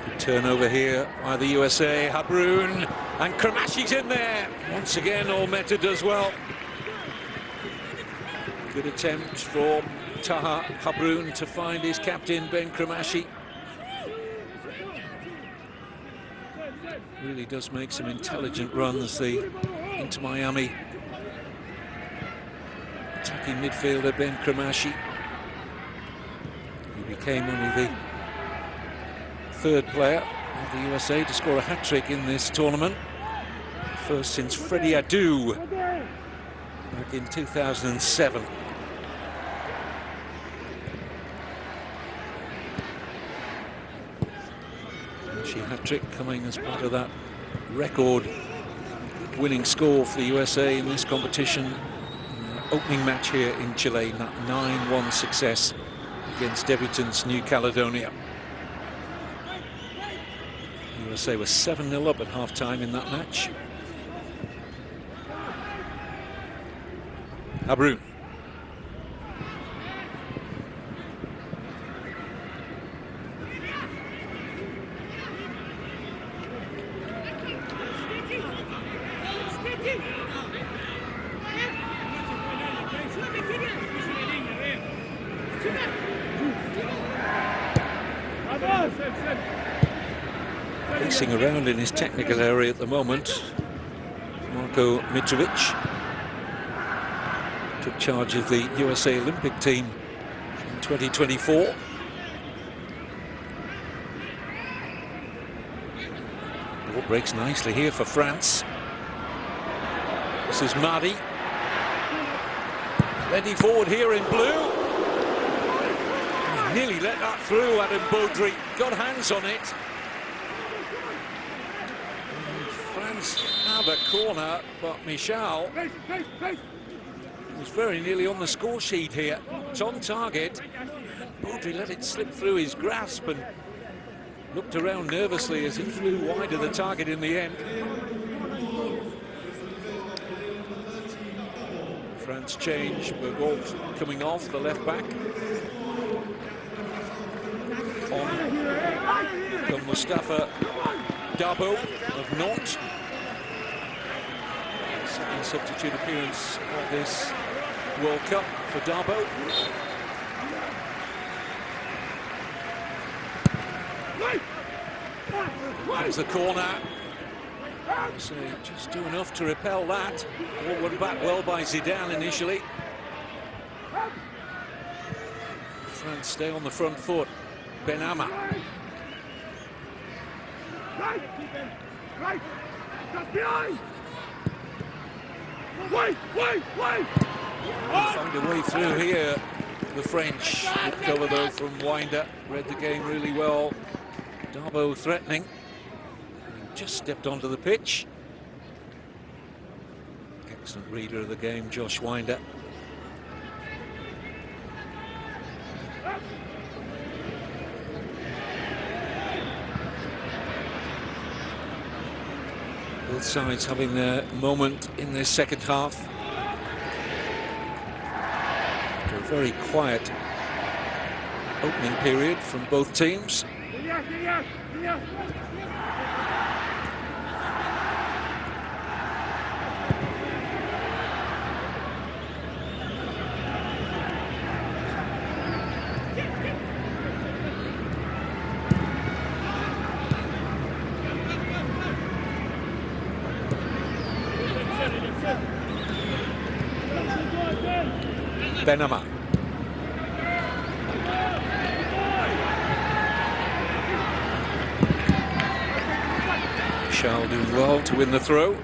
Good turnover here by the USA. Habroon, and Kremashi's in there. Once again, Olmeta does well. Good attempt from Taha Habroon to find his captain, Ben Kremashi. Really does make some intelligent runs, the Inter Miami attacking midfielder Ben Kremashi. He became only the third player of the USA to score a hat-trick in this tournament. First since Freddie Adu back in 2007. Hat-trick coming as part of that record winning score for the USA in this competition. Opening match here in Chile, that 9-1 success against debutants New Caledonia. The USA was 7-0 up at half-time in that match. Habroon. Racing around in his technical area at the moment, Marko Mitrovic took charge of the USA Olympic team in 2024. Ball breaks nicely here for France. This is Madi. Ready forward here in blue. He nearly let that through, Adam Baudry. Got hands on it. And France have a corner, but Michal was very nearly on the score sheet here. It's on target. Baudry let it slip through his grasp and looked around nervously as he flew wide of the target in the end. France change, Bergault coming off, the left back. On come Mustafa Dabo of Nantes. Second substitute appearance of this World Cup for Dabo. There's the corner. So just do enough to repel that. Ball went back well by Zidane initially. France stay on the front foot. Benama. Find a way through here. The French. Good cover though from Winder. Read the game really well. Dabo threatening. Just stepped onto the pitch. Excellent reader of the game, Josh Winder. Both sides having their moment in this second half. After a very quiet opening period from both teams. Benama. Michal doing well to win the throw.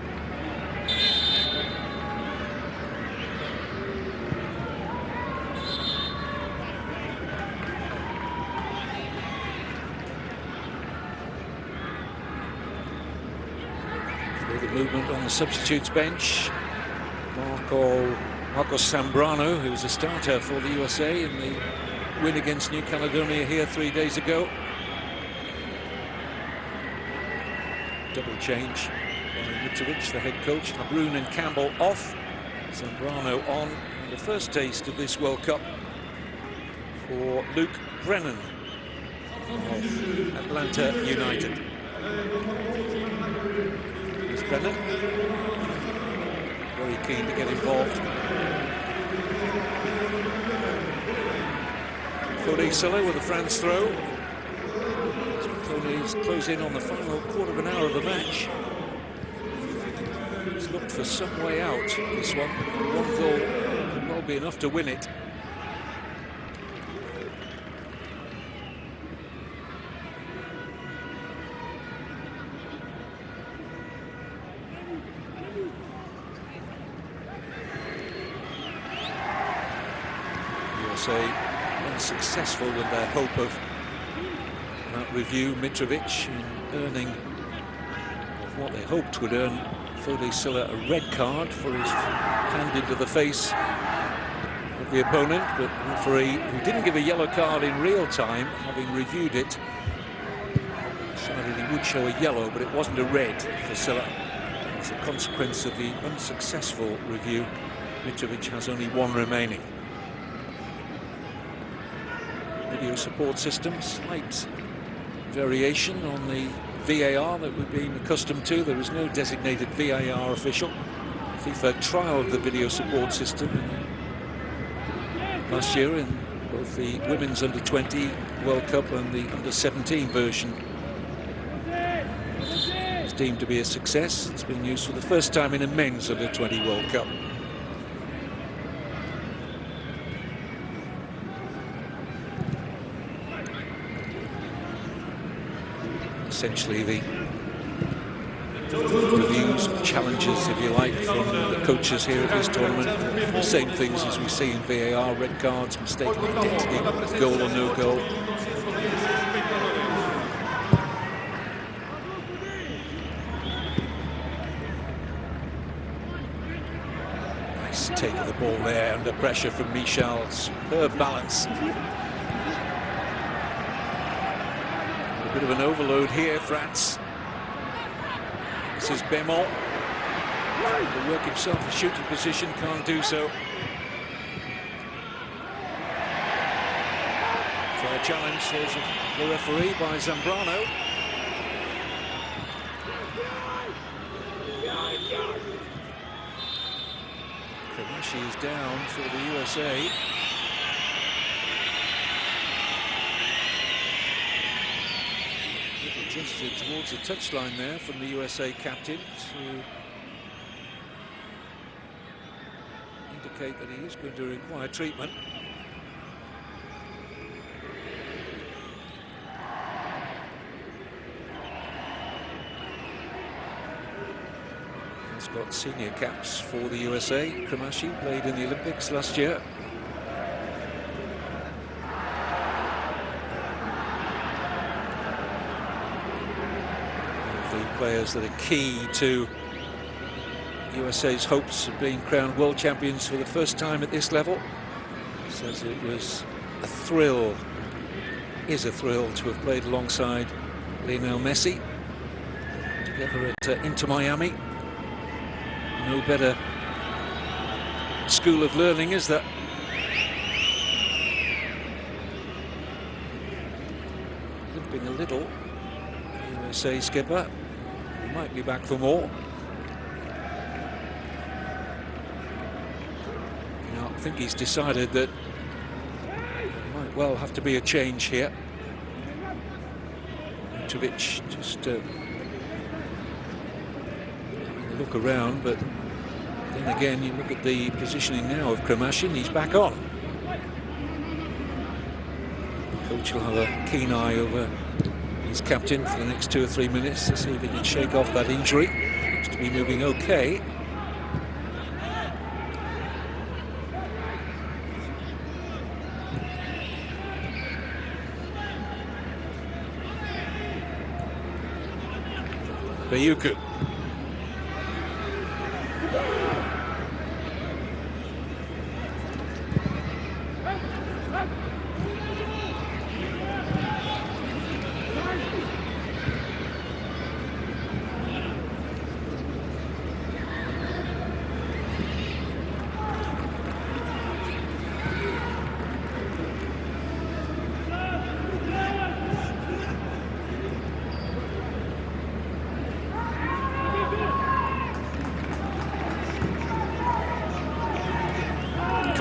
Further movement on the substitutes bench. Marcos Zambrano, who was a starter for the USA in the win against New Caledonia here 3 days ago. Double change. by Mitrovic, the head coach. Habrun and Campbell off. Zambrano on. And the first taste of this World Cup for Luke Brennan of Atlanta United. Here's Brennan. Very keen to get involved. Fode Silla with a France throw. As close in on the final quarter of an hour of the match. He's looked for some way out, this one. One goal could well be enough to win it. USA unsuccessful with their hope of that review. Mitrovic in earning what they hoped would earn Fode Silla a red card for his hand into the face of the opponent, but the referee, who didn't give a yellow card in real time, having reviewed it, decided he would show a yellow, but it wasn't a red for Silla. As a consequence of the unsuccessful review, Mitrovic has only one remaining. Video support system, slight variation on the VAR that we've been accustomed to. There is no designated VAR official. FIFA trialled the video support system last year in both the women's under-20 World Cup and the under-17 version. It's deemed to be a success. It's been used for the first time in a men's under-20 World Cup. Essentially the reviews, challenges, if you like, from the coaches here at this tournament. The same things as we see in VAR: red cards, mistaken identity, goal or no goal. Nice take of the ball there under pressure from Michel. Superb balance. Bit of an overload here, France. This is Bémont. To work himself a shooting position, can't do so. Fair challenge, there's the referee by Zambrano. Kremashi is down for the USA. Gesture towards the touchline there from the USA captain to indicate that he is going to require treatment. He's got senior caps for the USA. Kremashi played in the Olympics last year. Players that are key to USA's hopes of being crowned world champions for the first time at this level. Says it was a thrill, is a thrill to have played alongside Lionel Messi together at Inter Miami. No better school of learning, is there? Limping a little, the USA skipper. Might be back for more. Now, I think he's decided that there might well have to be a change here. Mitrovic just having a look around, but then again, you look at the positioning now of Kremashi, he's back on. The coach will have a keen eye over his captain for the next 2 or 3 minutes to see if he can shake off that injury. Looks to be moving okay. Bayuku.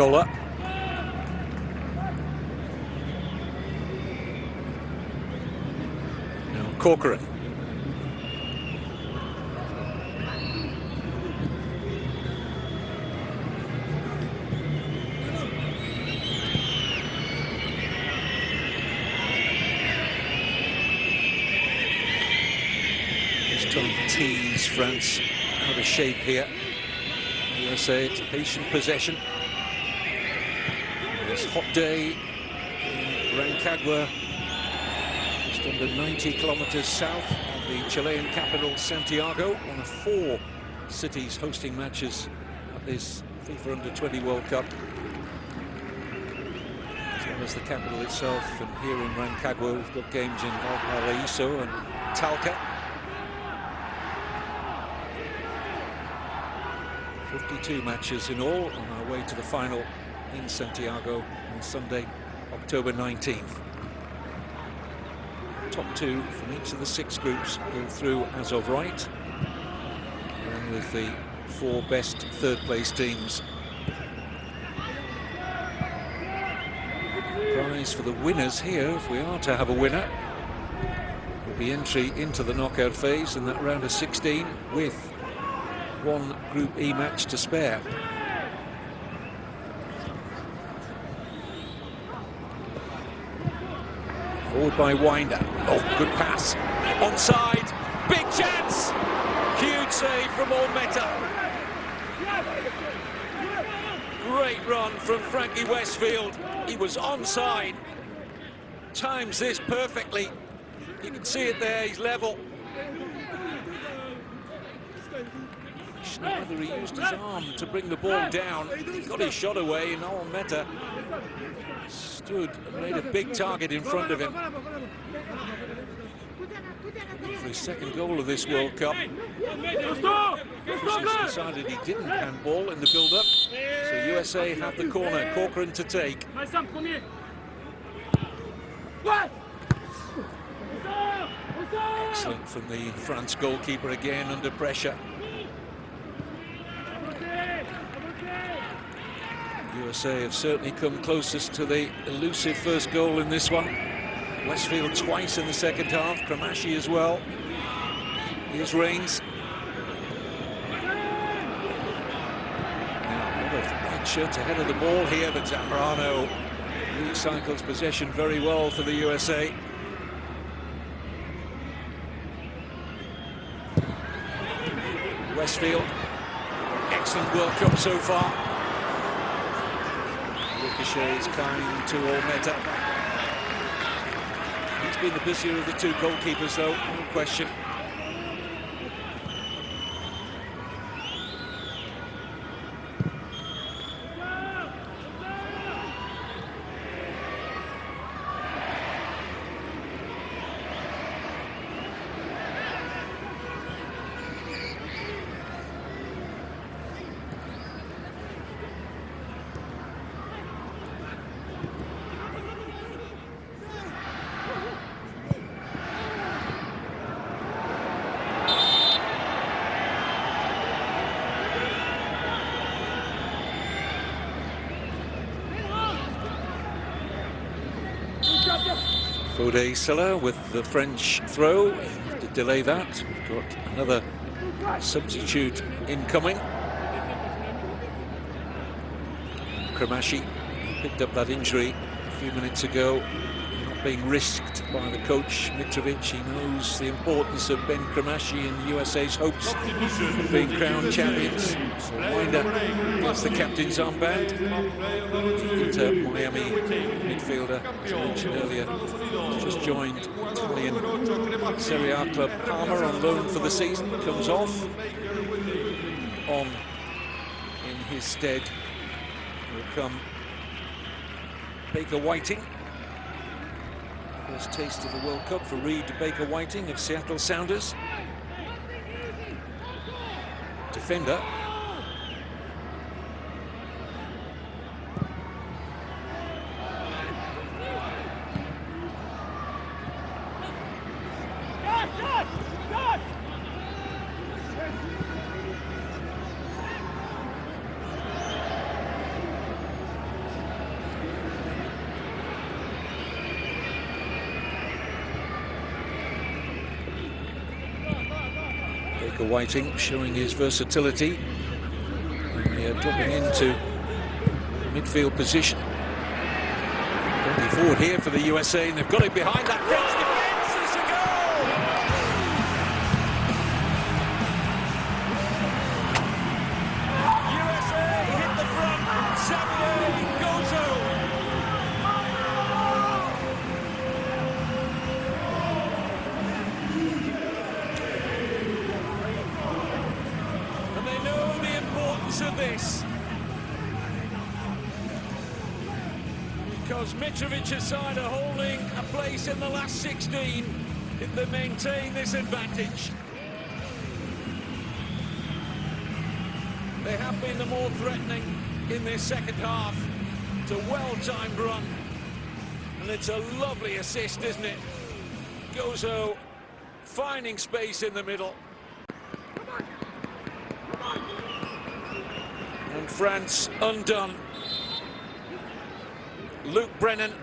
Kohler. Now Corcoran. Just trying to tease France out of shape here. USA, it's patient possession. This hot day in Rancagua, just under 90 kilometers south of the Chilean capital, Santiago, one of 4 cities hosting matches at this FIFA Under-20 World Cup. As well as the capital itself, and here in Rancagua, we've got games in Valparaiso and Talca. 52 matches in all on our way to the final in Santiago on Sunday, October 19th. Top 2 from each of the 6 groups go through as of right, along with the 4 best third-place teams. Prize for the winners here, if we are to have a winner, will be entry into the knockout phase in that round of 16 with 1 Group E match to spare. Forward by Winder. Oh, good pass. Onside. Big chance. Huge save from Olmeta. Great run from Frankie Westfield. He was onside. Times this perfectly. You can see it there. He's level. Whether he used his arm to bring the ball down. He got his shot away, and Olmeta stood and made a big target in front of him. For his second goal of this World Cup. He decided he didn't handball in the build-up. So USA have the corner. Corcoran to take. Excellent from the France goalkeeper again under pressure. USA have certainly come closest to the elusive first goal in this one. Westfield twice in the second half, Kramashi as well. Here's Reigns. Now, a lot of white shirts ahead of the ball here, but Zambrano recycles possession very well for the USA. Westfield, excellent World Cup so far. Ricochet is kind to Olmeta. He's been the busier of the 2 goalkeepers, though, no question. Fode Silla with the French throw to delay that. We've got another substitute incoming. Kramashi picked up that injury a few minutes ago, not being risked by the coach Mitrovic. He knows the importance of Ben Kramashi and USA's hopes of being crowned champions. So Winder gets the captain's armband. Inter Miami midfielder, as mentioned earlier, just joined Italian Serie A club Parma on loan for the season. Comes off. On in his stead will come Baker Whiting. First taste of the World Cup for Reed Baker Whiting of Seattle Sounders. Defender. Oscar Whiting showing his versatility. And they are dropping into midfield position. Going forward here for the USA, and they've got it behind that French defence. It's a goal! USA hit the front. Xavier Gozo. And they know the importance of this. Because Mitrovic's side are holding a place in the last 16 if they maintain this advantage. They have been the more threatening in this second half. It's a well-timed run, and it's a lovely assist, isn't it? Gozo finding space in the middle. And France undone. Luke Brennan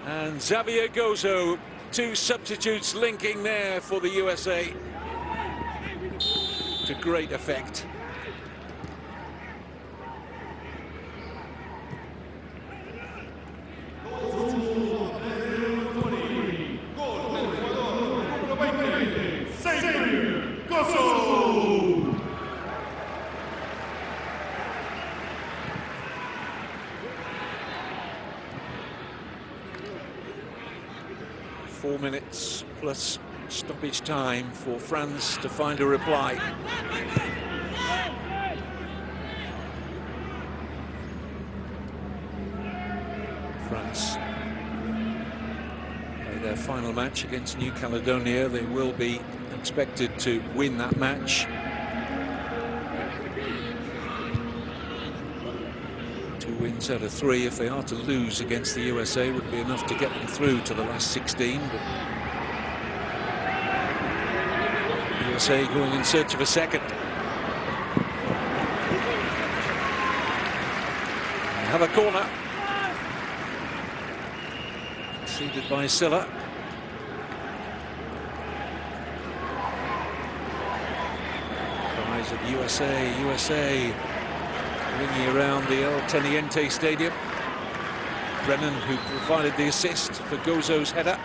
and Xavier Gozo, two substitutes linking there for the USA to great effect. Gozo! 4 minutes plus stoppage time for France to find a reply. France play their final match against New Caledonia. They will be expected to win that match. 2 wins out of 3. If they are to lose against the USA, would be enough to get them through to the last 16. But the USA going in search of a second. They have a corner. Conceded by Silla. Cries of USA, USA. Ringing around the El Teniente Stadium. Brennan, who provided the assist for Gozo's header.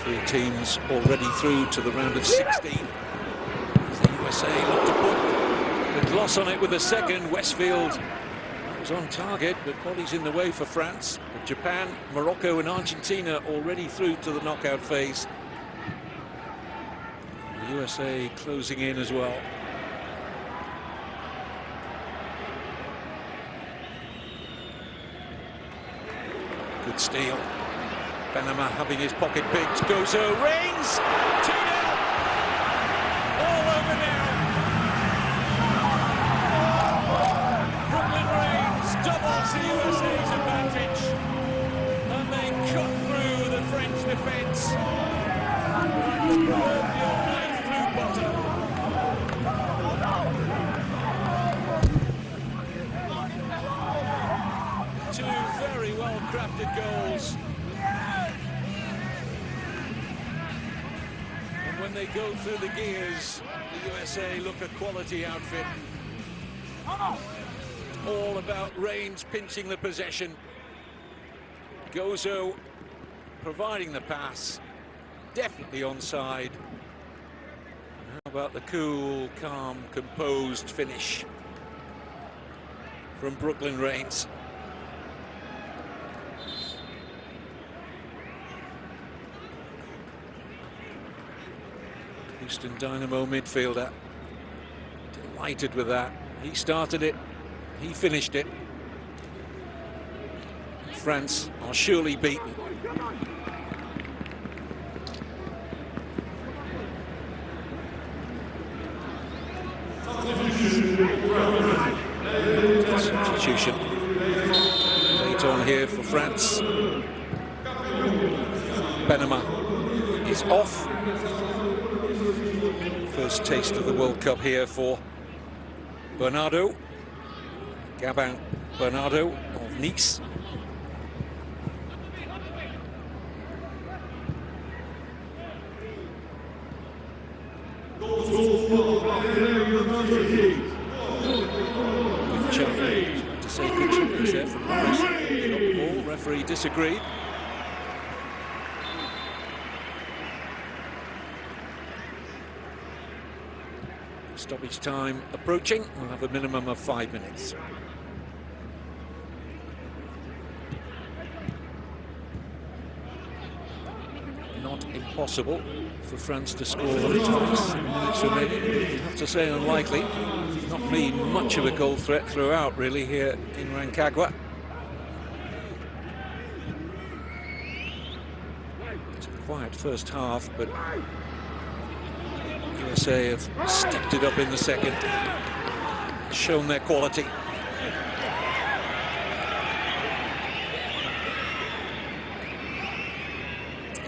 Three teams already through to the round of 16. As the USA look to put the gloss on it with a second. Westfield was on target, but bodies in the way for France. But Japan, Morocco and Argentina already through to the knockout phase. The USA closing in as well. Good steal. Panama having his pocket picked. Gozo reigns. 2-0. All over now. Brooklyn reigns doubles the USA's advantage. And they cut through the French defence. Like the proverbial knife through butter. Two very well-crafted goals. When they go through the gears, the USA look a quality outfit. All about Reigns pinching the possession. Gozo providing the pass. Definitely onside. How about the cool, calm, composed finish from Brooklyn Reigns? Houston Dynamo midfielder, delighted with that. He started it, he finished it. France are surely beaten. Substitution late on here for France. Benema is off. First taste of the World Cup here for Bernardo. Gabin Bernardo of Nice. Good challenge. To say good challenge there from Morris. Got the ball. Referee disagreed. Stoppage time approaching. We'll have a minimum of 5 minutes. Not impossible for France to score twice in minutes remaining. I have to say unlikely. Not been much of a goal threat throughout, really, here in Rancagua. It's a quiet first half, but USA have stepped it up in the second, shown their quality.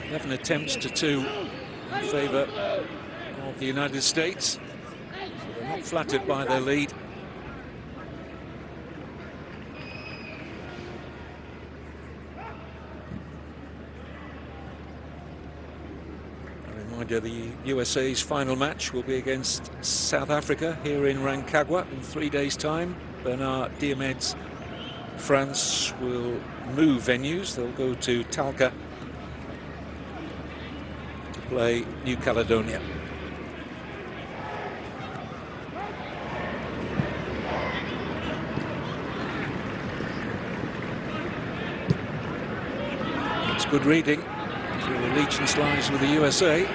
Eleven attempts to 2 in favour of the United States. So they're not flattered by their lead. The USA's final match will be against South Africa here in Rancagua in 3 days' time. Bernard Diomed's France will move venues. They'll go to Talca to play New Caledonia. It's good reading. The allegiance lies with the USA.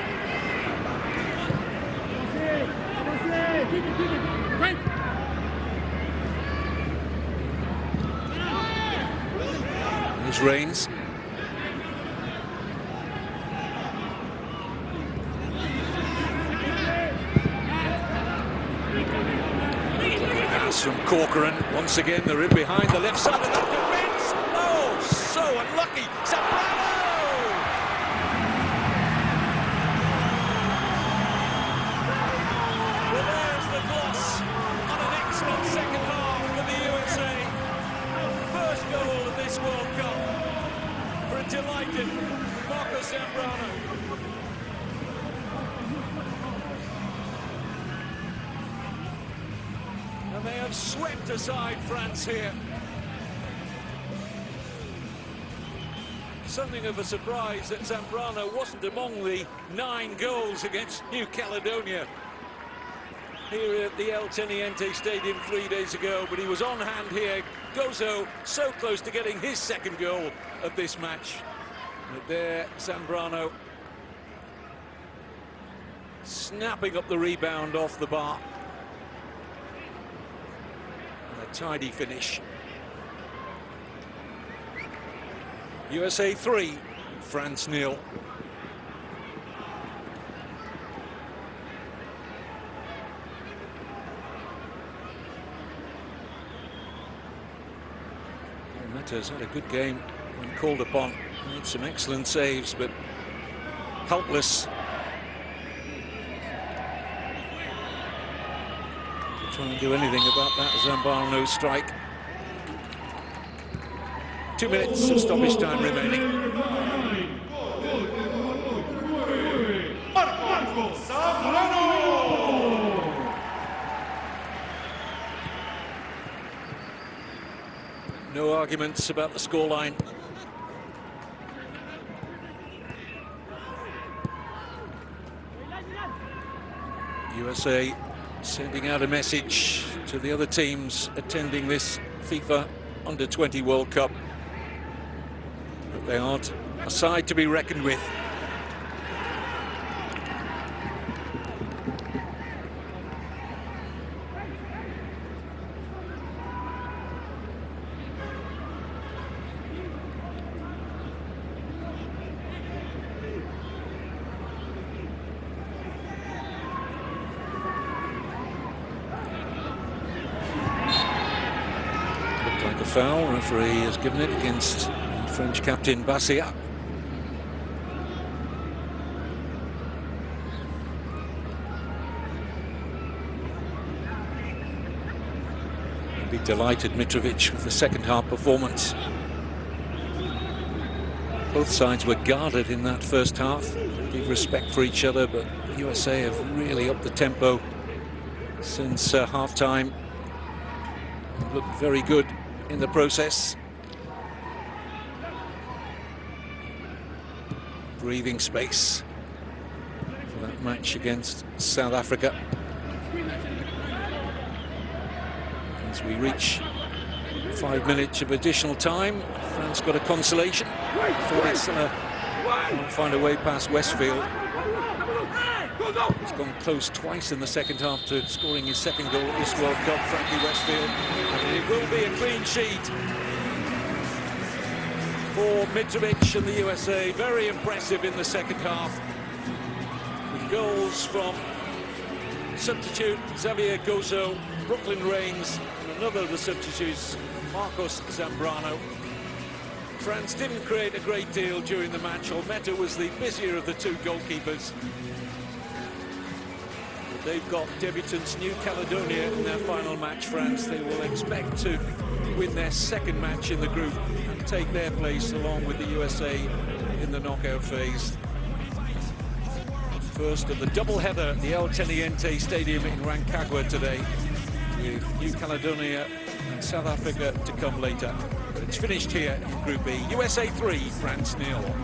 Here's Reigns. Pass from Corcoran. Once again, they're in behind the left side of that defence. Oh, so unlucky. Zambrano! Well, there's the gloss on an excellent second half for the USA. First goal of this World Cup for a delighted Marcos Zambrano. And they have swept aside France here. Something of a surprise that Zambrano wasn't among the 9 goals against New Caledonia here at the El Teniente Stadium 3 days ago, but he was on hand here. Gozo so close to getting his second goal of this match. But there, Zambrano snapping up the rebound off the bar. And a tidy finish. USA 3, France 0. Metas had a good game when called upon. Made some excellent saves, but helpless to try and do anything about that Zambrano strike. 2 minutes of stoppage time remaining. No arguments about the scoreline. USA sending out a message to the other teams attending this FIFA Under-20 World Cup that they aren't a side to be reckoned with. Foul, referee has given it against French captain Bassia. Be delighted, Mitrovic, with the second half performance. Both sides were guarded in that first half, gave respect for each other, but the USA have really upped the tempo since half-time. Looked very good in the process. Breathing space for that match against South Africa. As we reach 5 minutes of additional time, France got a consolation. Forest can't find a way past Westfield. He's gone close twice in the second half to scoring his second goal at this World Cup, Frankie Westfield. And it will be a clean sheet for Mitrovic and the USA. Very impressive in the second half, with goals from substitute Xavier Gozo, Brooklyn Reigns, and another of the substitutes, Marcos Zambrano. France didn't create a great deal during the match. Olmeta was the busier of the two goalkeepers. But they've got debutants New Caledonia in their final match, France. They will expect to win their second match in the group and take their place along with the USA in the knockout phase. First of the double-header at the El Teniente Stadium in Rancagua today, with New Caledonia and South Africa to come later. But it's finished here in Group B. USA 3, France 0.